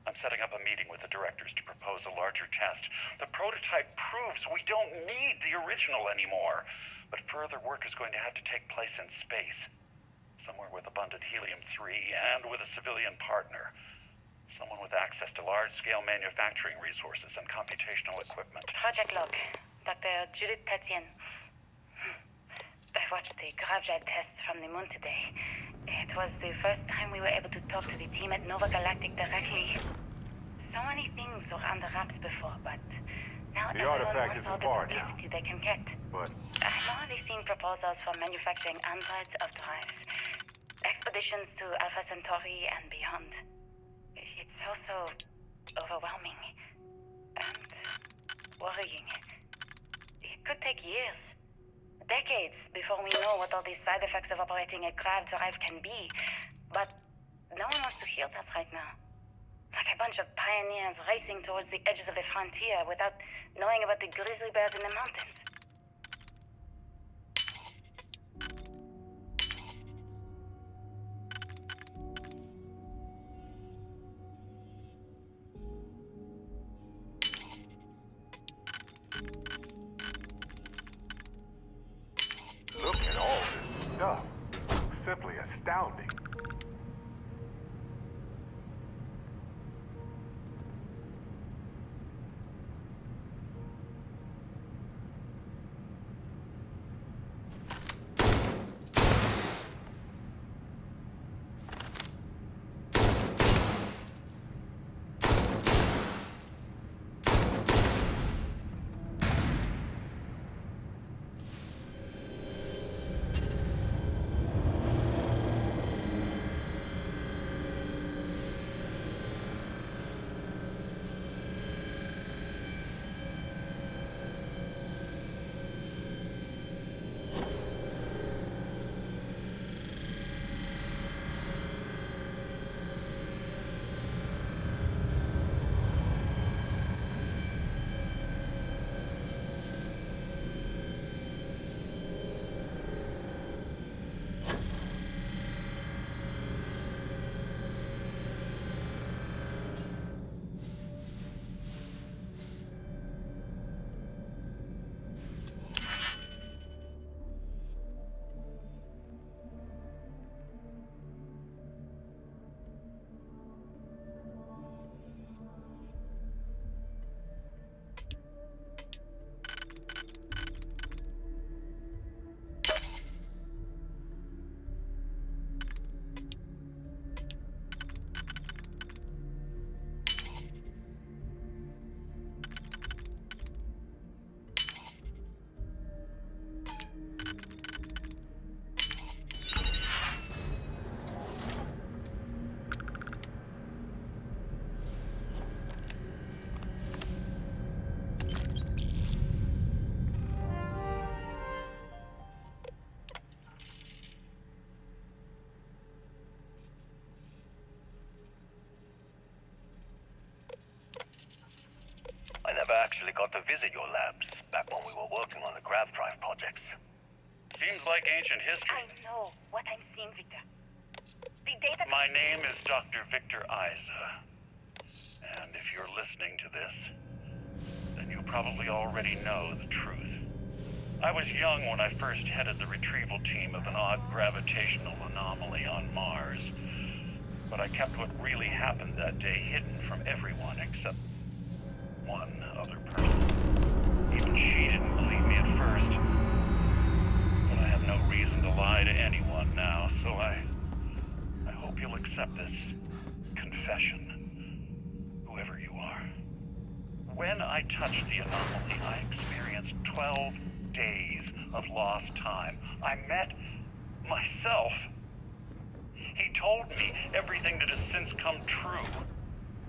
Speaker 13: I'm setting up a meeting with the directors to propose a larger test. The prototype proves we don't need the original anymore, but further work is going to have to take place in space. Somewhere with abundant helium-3 and with a civilian partner. Someone with access to large-scale manufacturing resources and computational equipment.
Speaker 2: Project Log, Dr. Judith Tatien. I watched the gravjet tests from the moon today. It was the first time we were able to talk to the team at Nova Galactic directly. So many things were under wraps before, but now
Speaker 16: The artifact isn't far now.
Speaker 2: they can get.
Speaker 16: But
Speaker 2: I'm already seeing proposals for manufacturing androids of drives. Expeditions to Alpha Centauri and beyond. It's also overwhelming and worrying. It could take years, decades, before we know what all these side effects of operating a grav drive can be. But no one wants to hear that right now. Like a bunch of pioneers racing towards the edges of the frontier without knowing about the grizzly bears in the mountains.
Speaker 16: look at all this stuff. Simply astounding.
Speaker 13: never actually got to visit your labs back when we were working on the grav drive projects.
Speaker 15: Seems like ancient history.
Speaker 2: I know what I'm seeing, Victor. The data...
Speaker 15: My name is Dr. Victor Isa. And if you're listening to this, then you probably already know the truth. I was young when I first headed the retrieval team of an odd gravitational anomaly on Mars. But I kept what really happened that day hidden from everyone except one other person. Even she didn't believe me at first. But I have no reason to lie to anyone now, so I hope you'll accept this confession, whoever you are. When I touched the anomaly, I experienced 12 days of lost time. I met myself. He told me everything that has since come true.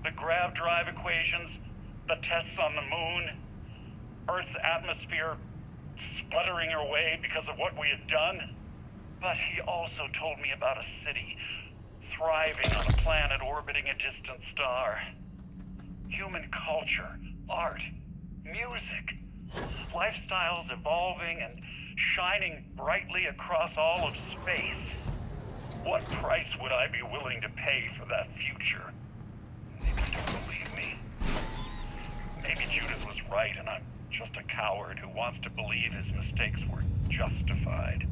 Speaker 15: The grav drive equations, the tests on the moon, Earth's atmosphere sputtering away because of what we had done. But he also told me about a city thriving on a planet orbiting a distant star. Human culture, art, music, lifestyles evolving and shining brightly across all of space. What price would I be willing to pay for that future? Maybe you don't believe me. Maybe Judith was right and I'm just a coward who wants to believe his mistakes were justified.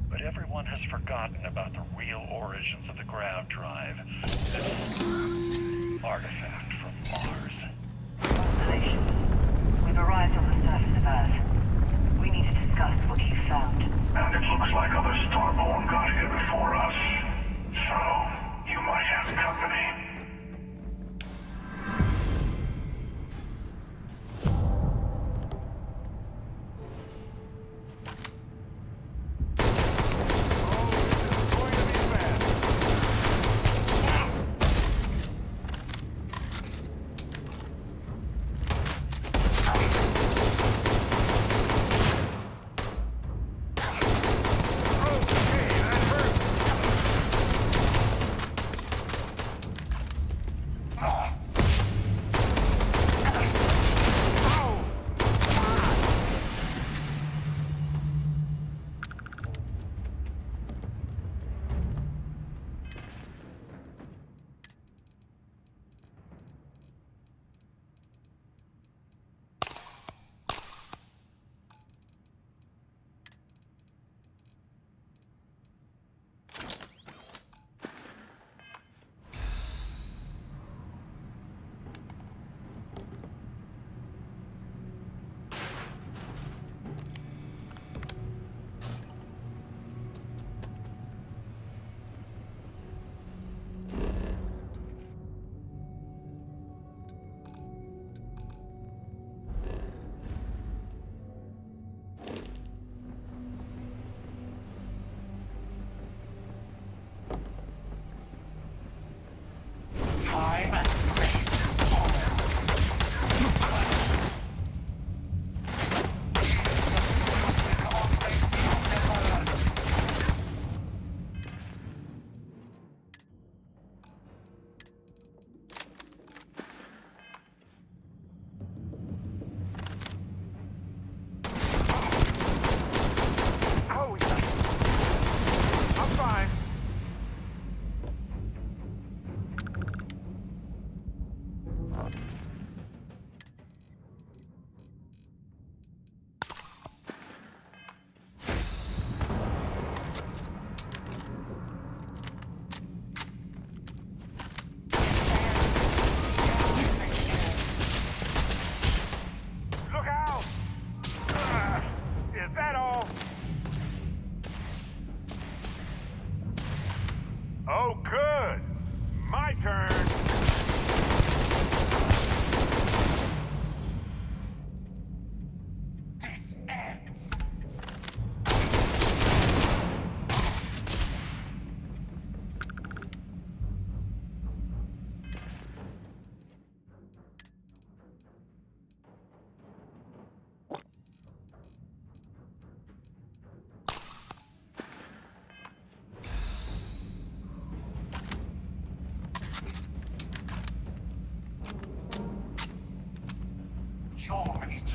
Speaker 15: But everyone has forgotten about the real origins of the grav drive. This artifact from Mars.
Speaker 12: Constellation, we've arrived on the surface of Earth. We need to discuss what you found.
Speaker 10: And it looks like other Starborn got here before us. So, you might have company.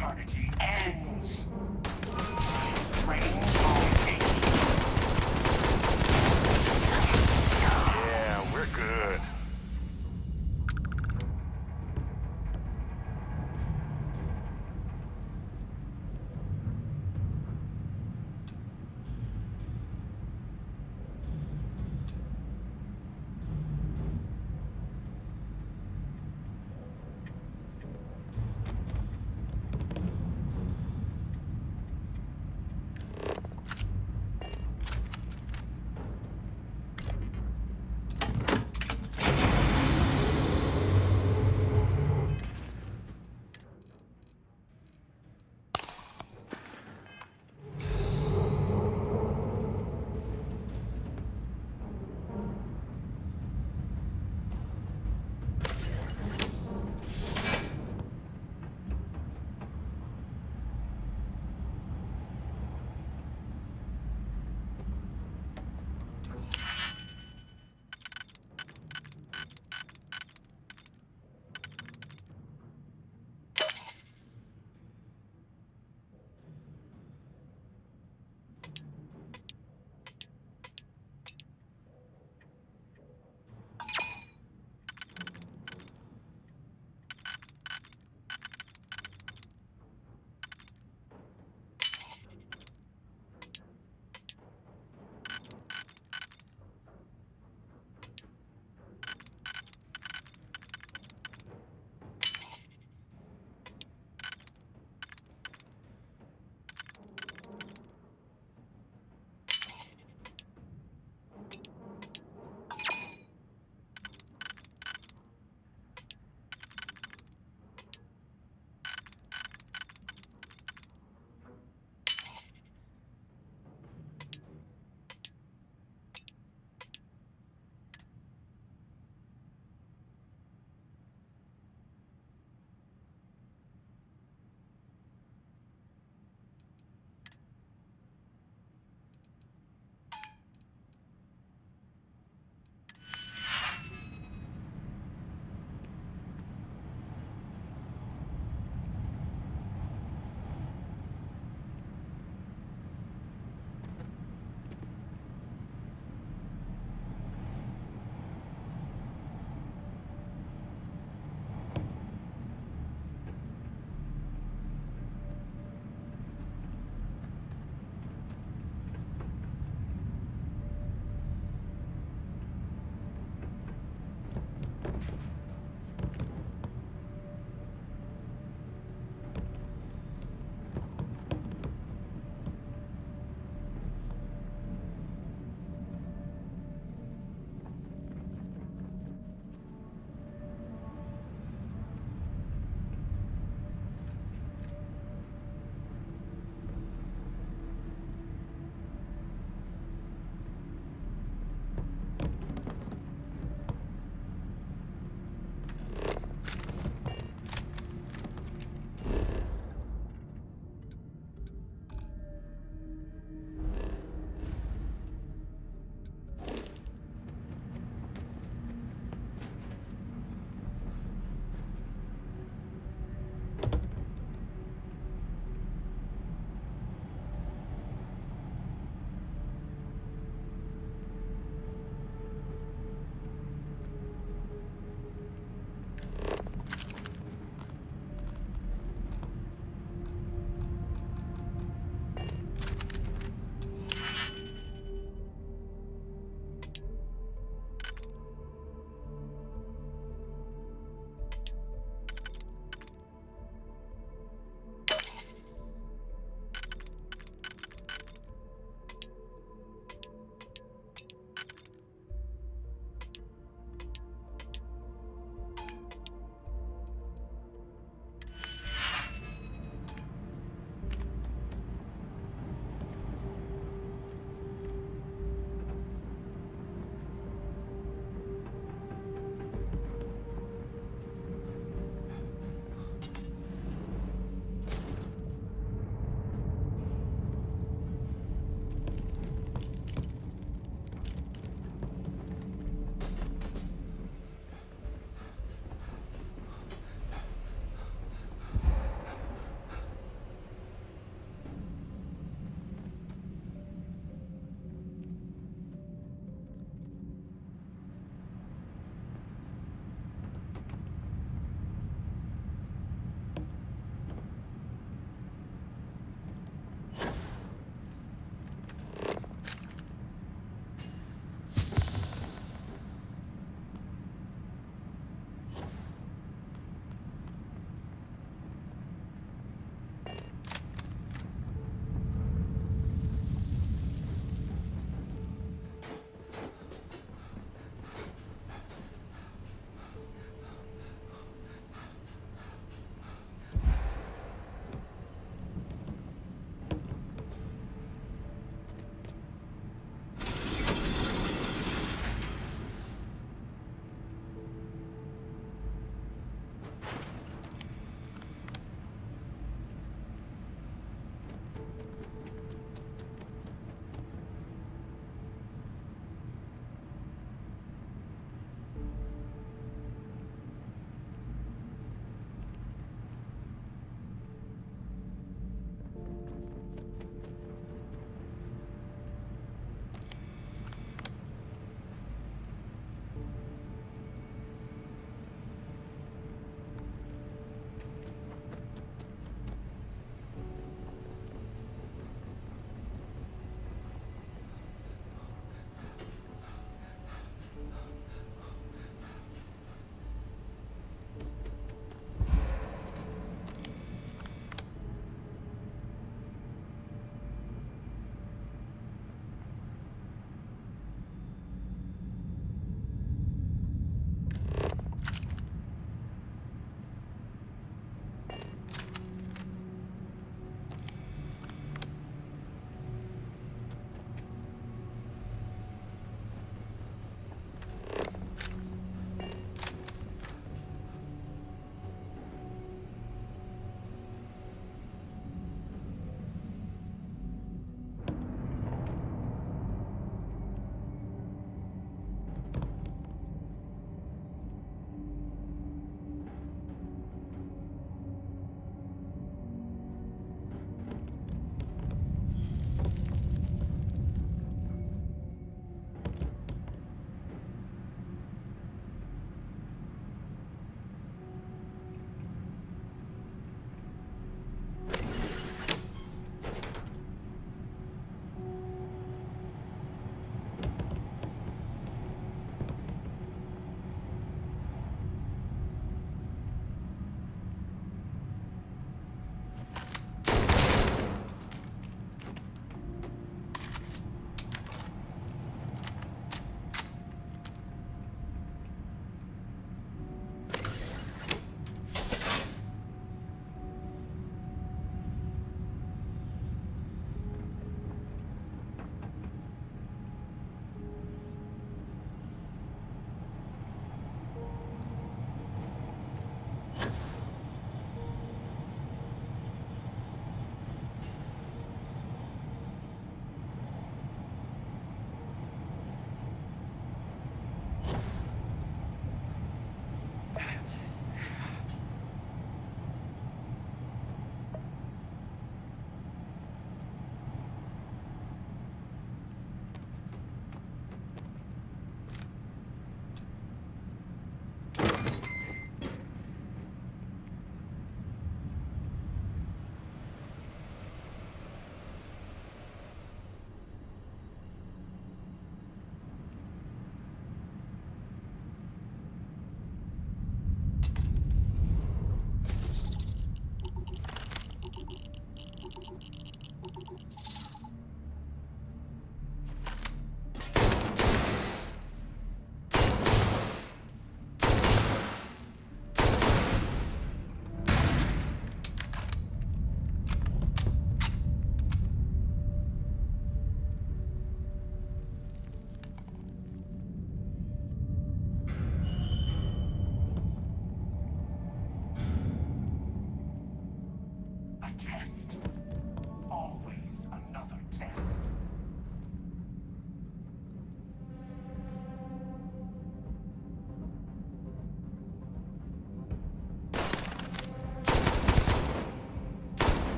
Speaker 10: eternity ends. Strange combinations.
Speaker 16: Yeah, we're good.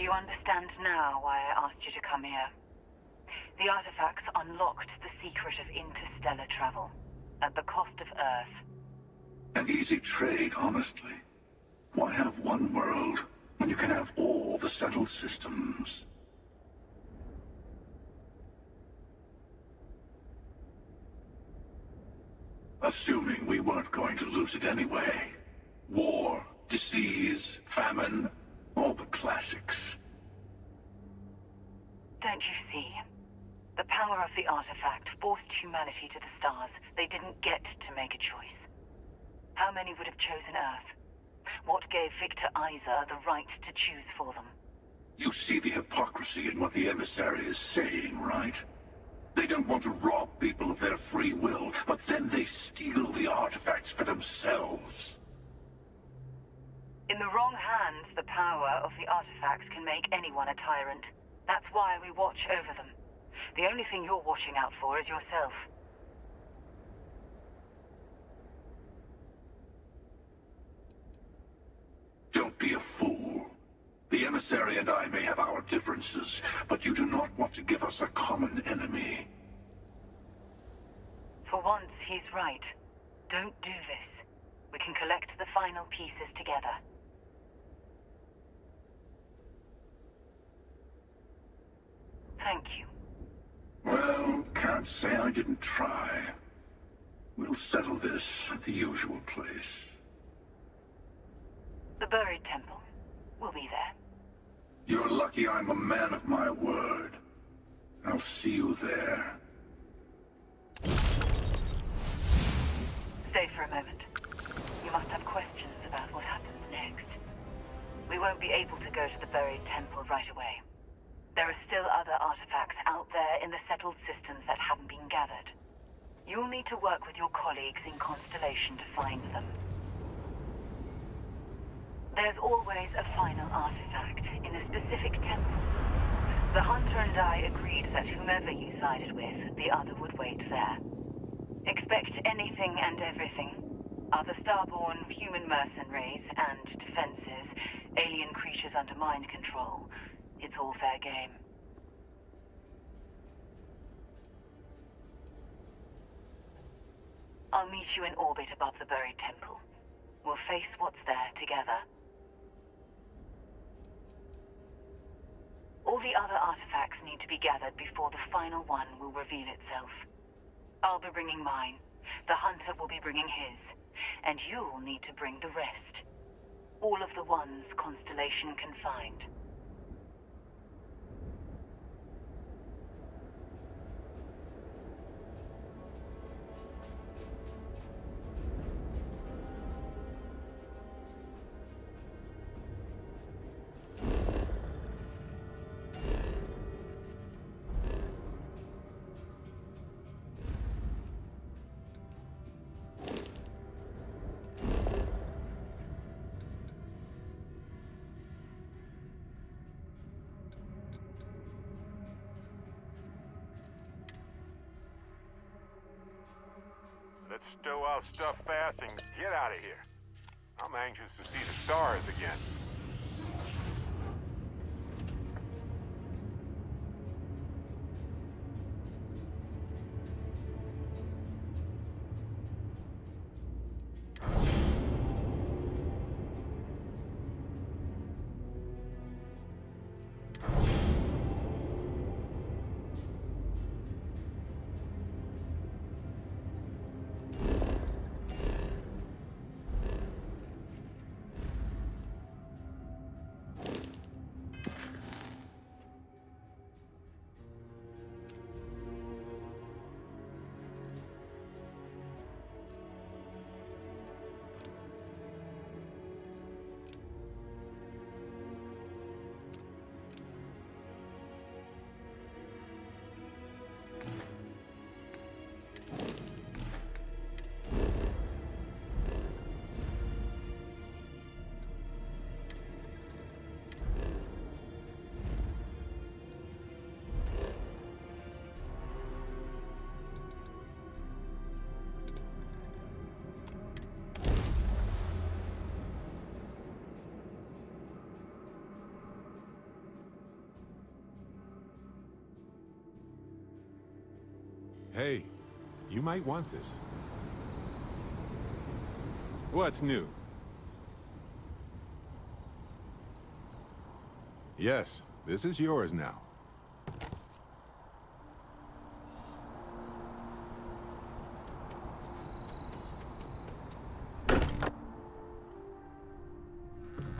Speaker 12: you understand now why I asked you to come here? The artifacts unlocked the secret of interstellar travel, at the cost of Earth.
Speaker 10: An easy trade, honestly. Why have one world when you can have all the settled systems? Assuming we weren't going to lose it anyway. War, disease, famine, all the classics.
Speaker 12: Don't you see? The power of the artifact forced humanity to the stars. They didn't get to make a choice. How many would have chosen Earth? What gave Victor Isa the right to choose for them?
Speaker 10: You see the hypocrisy in what the emissary is saying, right? They don't want to rob people of their free will, but then they steal the artifacts for themselves.
Speaker 12: In the wrong hands, the power of the artifacts can make anyone a tyrant. That's why we watch over them. The only thing you're watching out for is yourself.
Speaker 10: Don't be a fool. The emissary and I may have our differences, but you do not want to give us a common enemy.
Speaker 12: For once, he's right. Don't do this. We can collect the final pieces together. Thank you.
Speaker 10: Well, can't say I didn't try. We'll settle this at the usual place.
Speaker 12: The buried temple. We'll be there.
Speaker 10: You're lucky I'm a man of my word. I'll see you there.
Speaker 12: Stay for a moment. You must have questions about what happens next. We won't be able to go to the buried temple right away. There are still other artifacts out there in the settled systems that haven't been gathered. You'll need to work with your colleagues in Constellation to find them. There's always a final artifact in a specific temple. The Hunter and I agreed that whomever you sided with, the other would wait there. Expect anything and everything. Other starborn, human mercenaries, and defenses, alien creatures under mind control. It's all fair game. I'll meet you in orbit above the buried temple. We'll face what's there together. All the other artifacts need to be gathered before the final one will reveal itself. I'll be bringing mine. The Hunter will be bringing his. And you'll need to bring the rest. All of the ones Constellation can find.
Speaker 16: Let's stow our stuff fast and get out of here. I'm anxious to see the stars again.
Speaker 1: Hey, you might want this. What's new? Yes, this is yours now.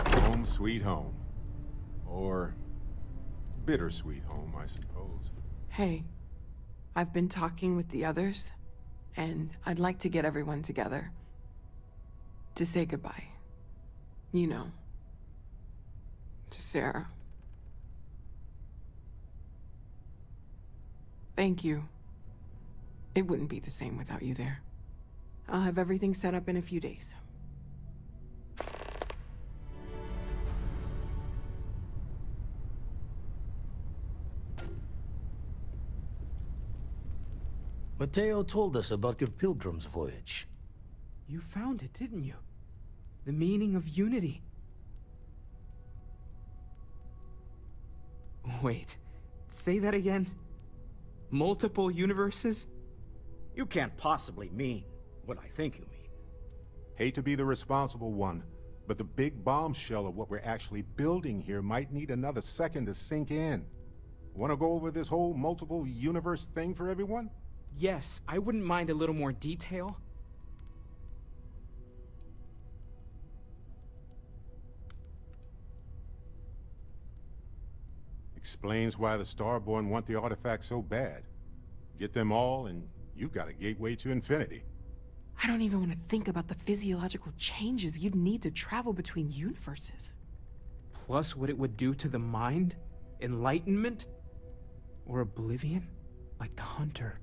Speaker 1: Home sweet home. Or bittersweet home, I suppose.
Speaker 18: Hey, I've been talking with the others, and I'd like to get everyone together. To say goodbye. You know. To Sarah. Thank you. It wouldn't be the same without you there. I'll have everything set up in a few days.
Speaker 19: Mateo told us about your pilgrim's voyage.
Speaker 4: You found it, didn't you? The meaning of unity. Wait, say that again? Multiple universes?
Speaker 20: You can't possibly mean what I think you mean.
Speaker 1: Hate to be the responsible one, but the big bombshell of what we're actually building here might need another second to sink in. Want to go over this whole multiple universe thing for everyone?
Speaker 4: Yes, I wouldn't mind a little more detail.
Speaker 1: Explains why the Starborn want the artifacts so bad. Get them all, and you've got a gateway to infinity.
Speaker 18: I don't even want to think about the physiological changes you'd need to travel between universes.
Speaker 4: Plus what it would do to the mind? Enlightenment? Or oblivion? Like the Hunter.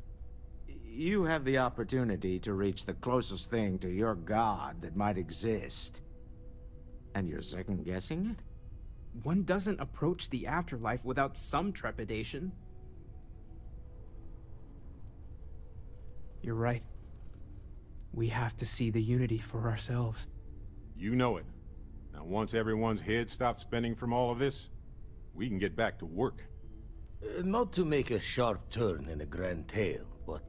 Speaker 20: You have the opportunity to reach the closest thing to your god that might exist. And you're second-guessing it?
Speaker 4: One doesn't approach the afterlife without some trepidation. You're right. We have to see the unity for ourselves.
Speaker 1: You know it. Now, once everyone's head stops spinning from all of this, we can get back to work.
Speaker 19: Not to make a sharp turn in a grand tale, but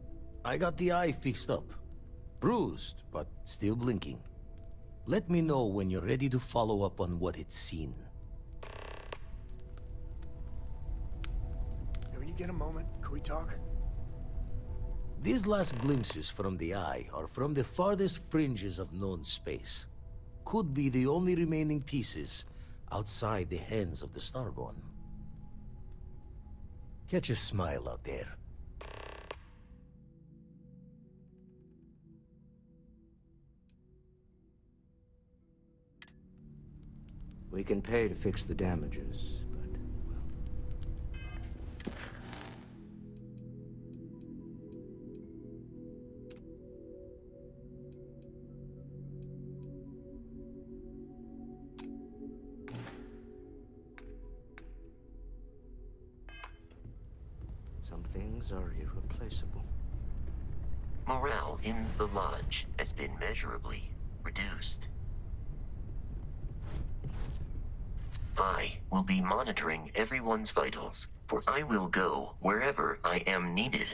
Speaker 19: I got the eye fixed up. Bruised, but still blinking. Let me know when you're ready to follow up on what it's seen.
Speaker 21: When you get a moment, could we talk?
Speaker 19: These last glimpses from the eye are from the farthest fringes of known space. Could be the only remaining pieces outside the hands of the Starborn. Catch a smile out there.
Speaker 20: We can pay to fix the damages, but, well... Some things are irreplaceable.
Speaker 17: Morale in the lodge has been measurably reduced. I will be monitoring everyone's vitals, for I will go wherever I am needed.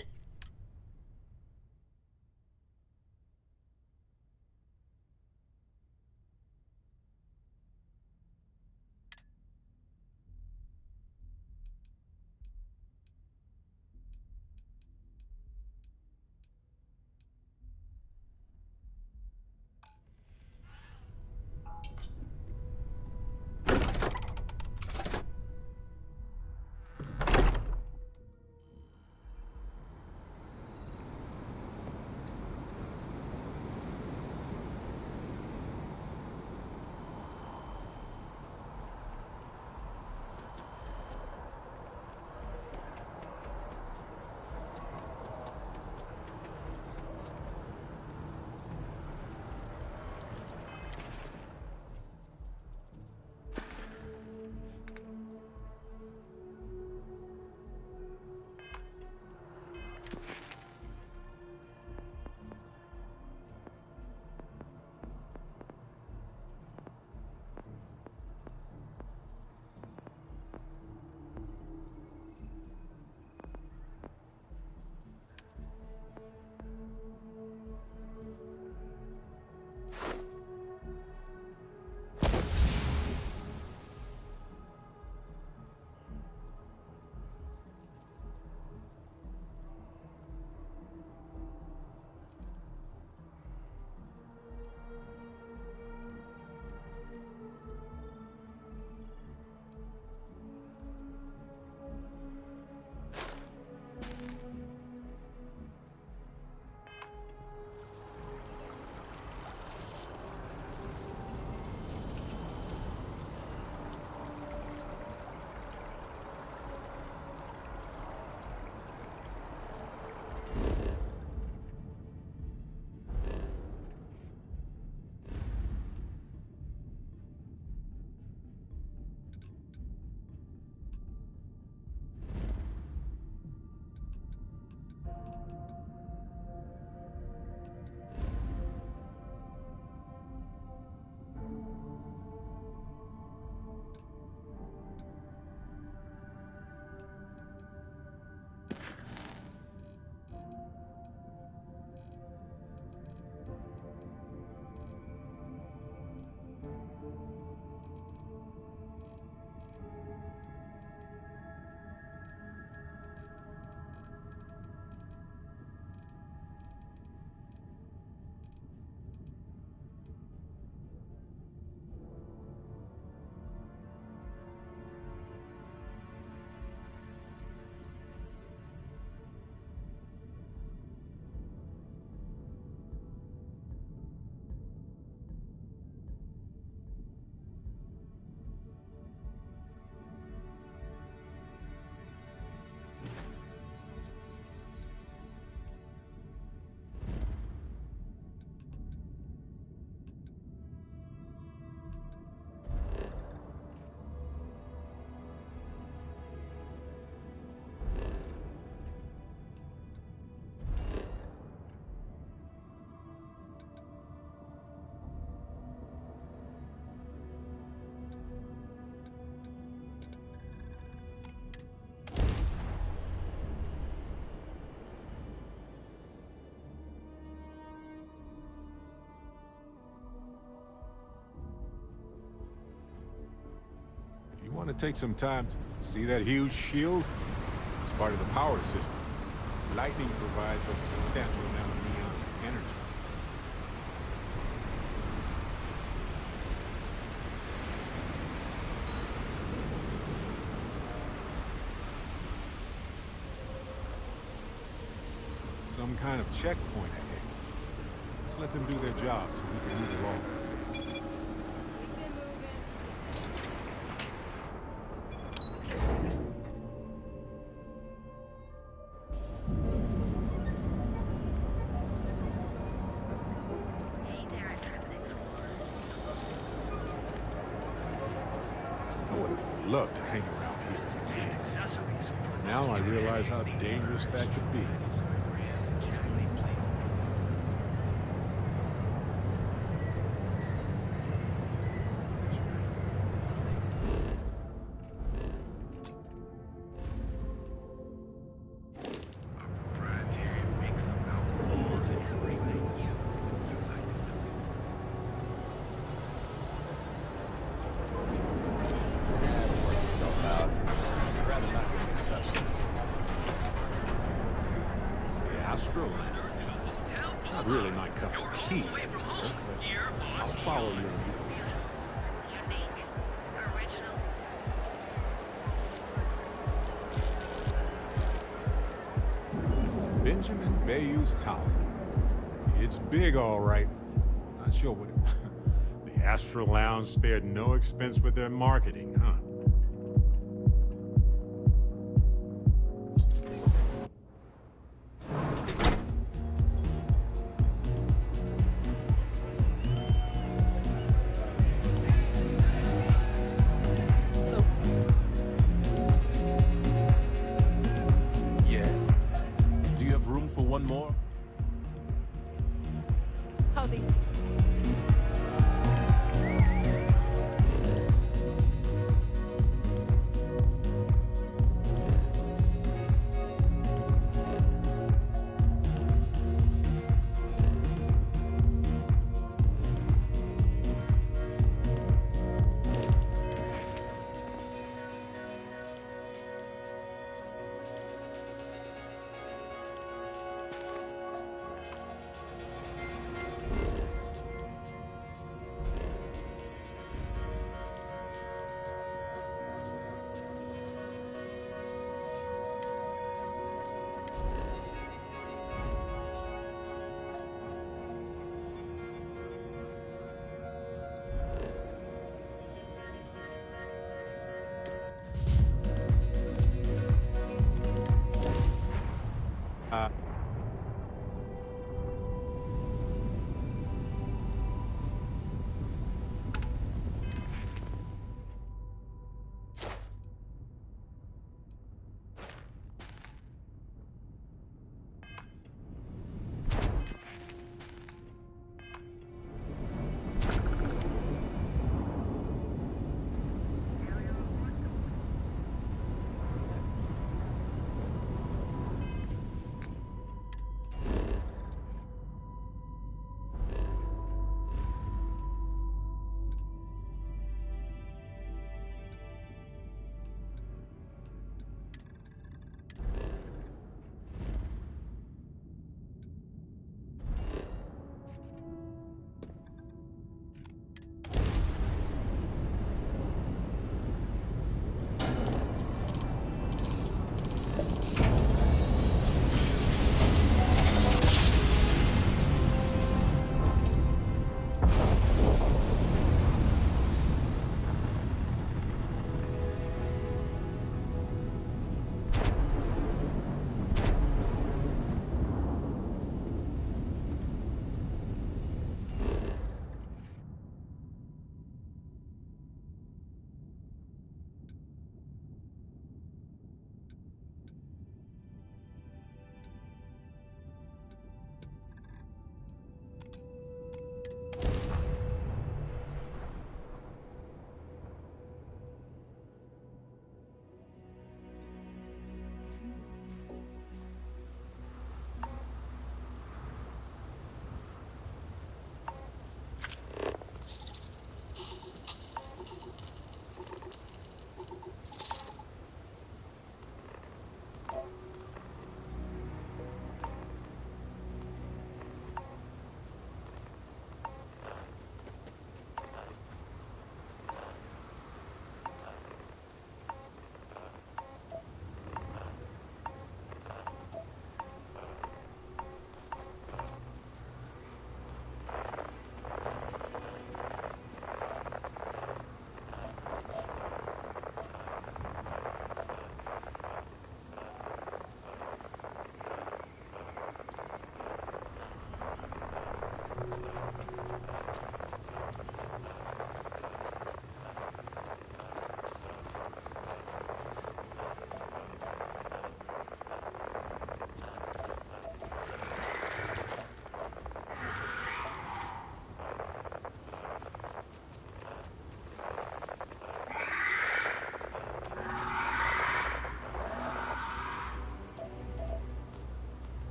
Speaker 1: Want to take some time to see that huge shield? It's part of the power system. Lightning provides a substantial amount of Neon's energy. Some kind of checkpoint ahead. Let's let them do their job so we can move along. I would have loved to hang around here as a kid. Now I realize how dangerous that could be. Not really my cup of tea, as it were, but I'll follow you. Benjamin Bayou's Tower. It's big, all right. Not sure what it... The Astral Lounge spared no expense with their marketing, huh?
Speaker 5: One more?
Speaker 9: Howdy.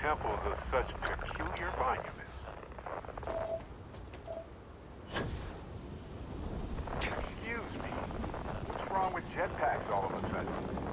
Speaker 16: temples are such peculiar monuments. Excuse me. What's wrong with jetpacks all of a sudden?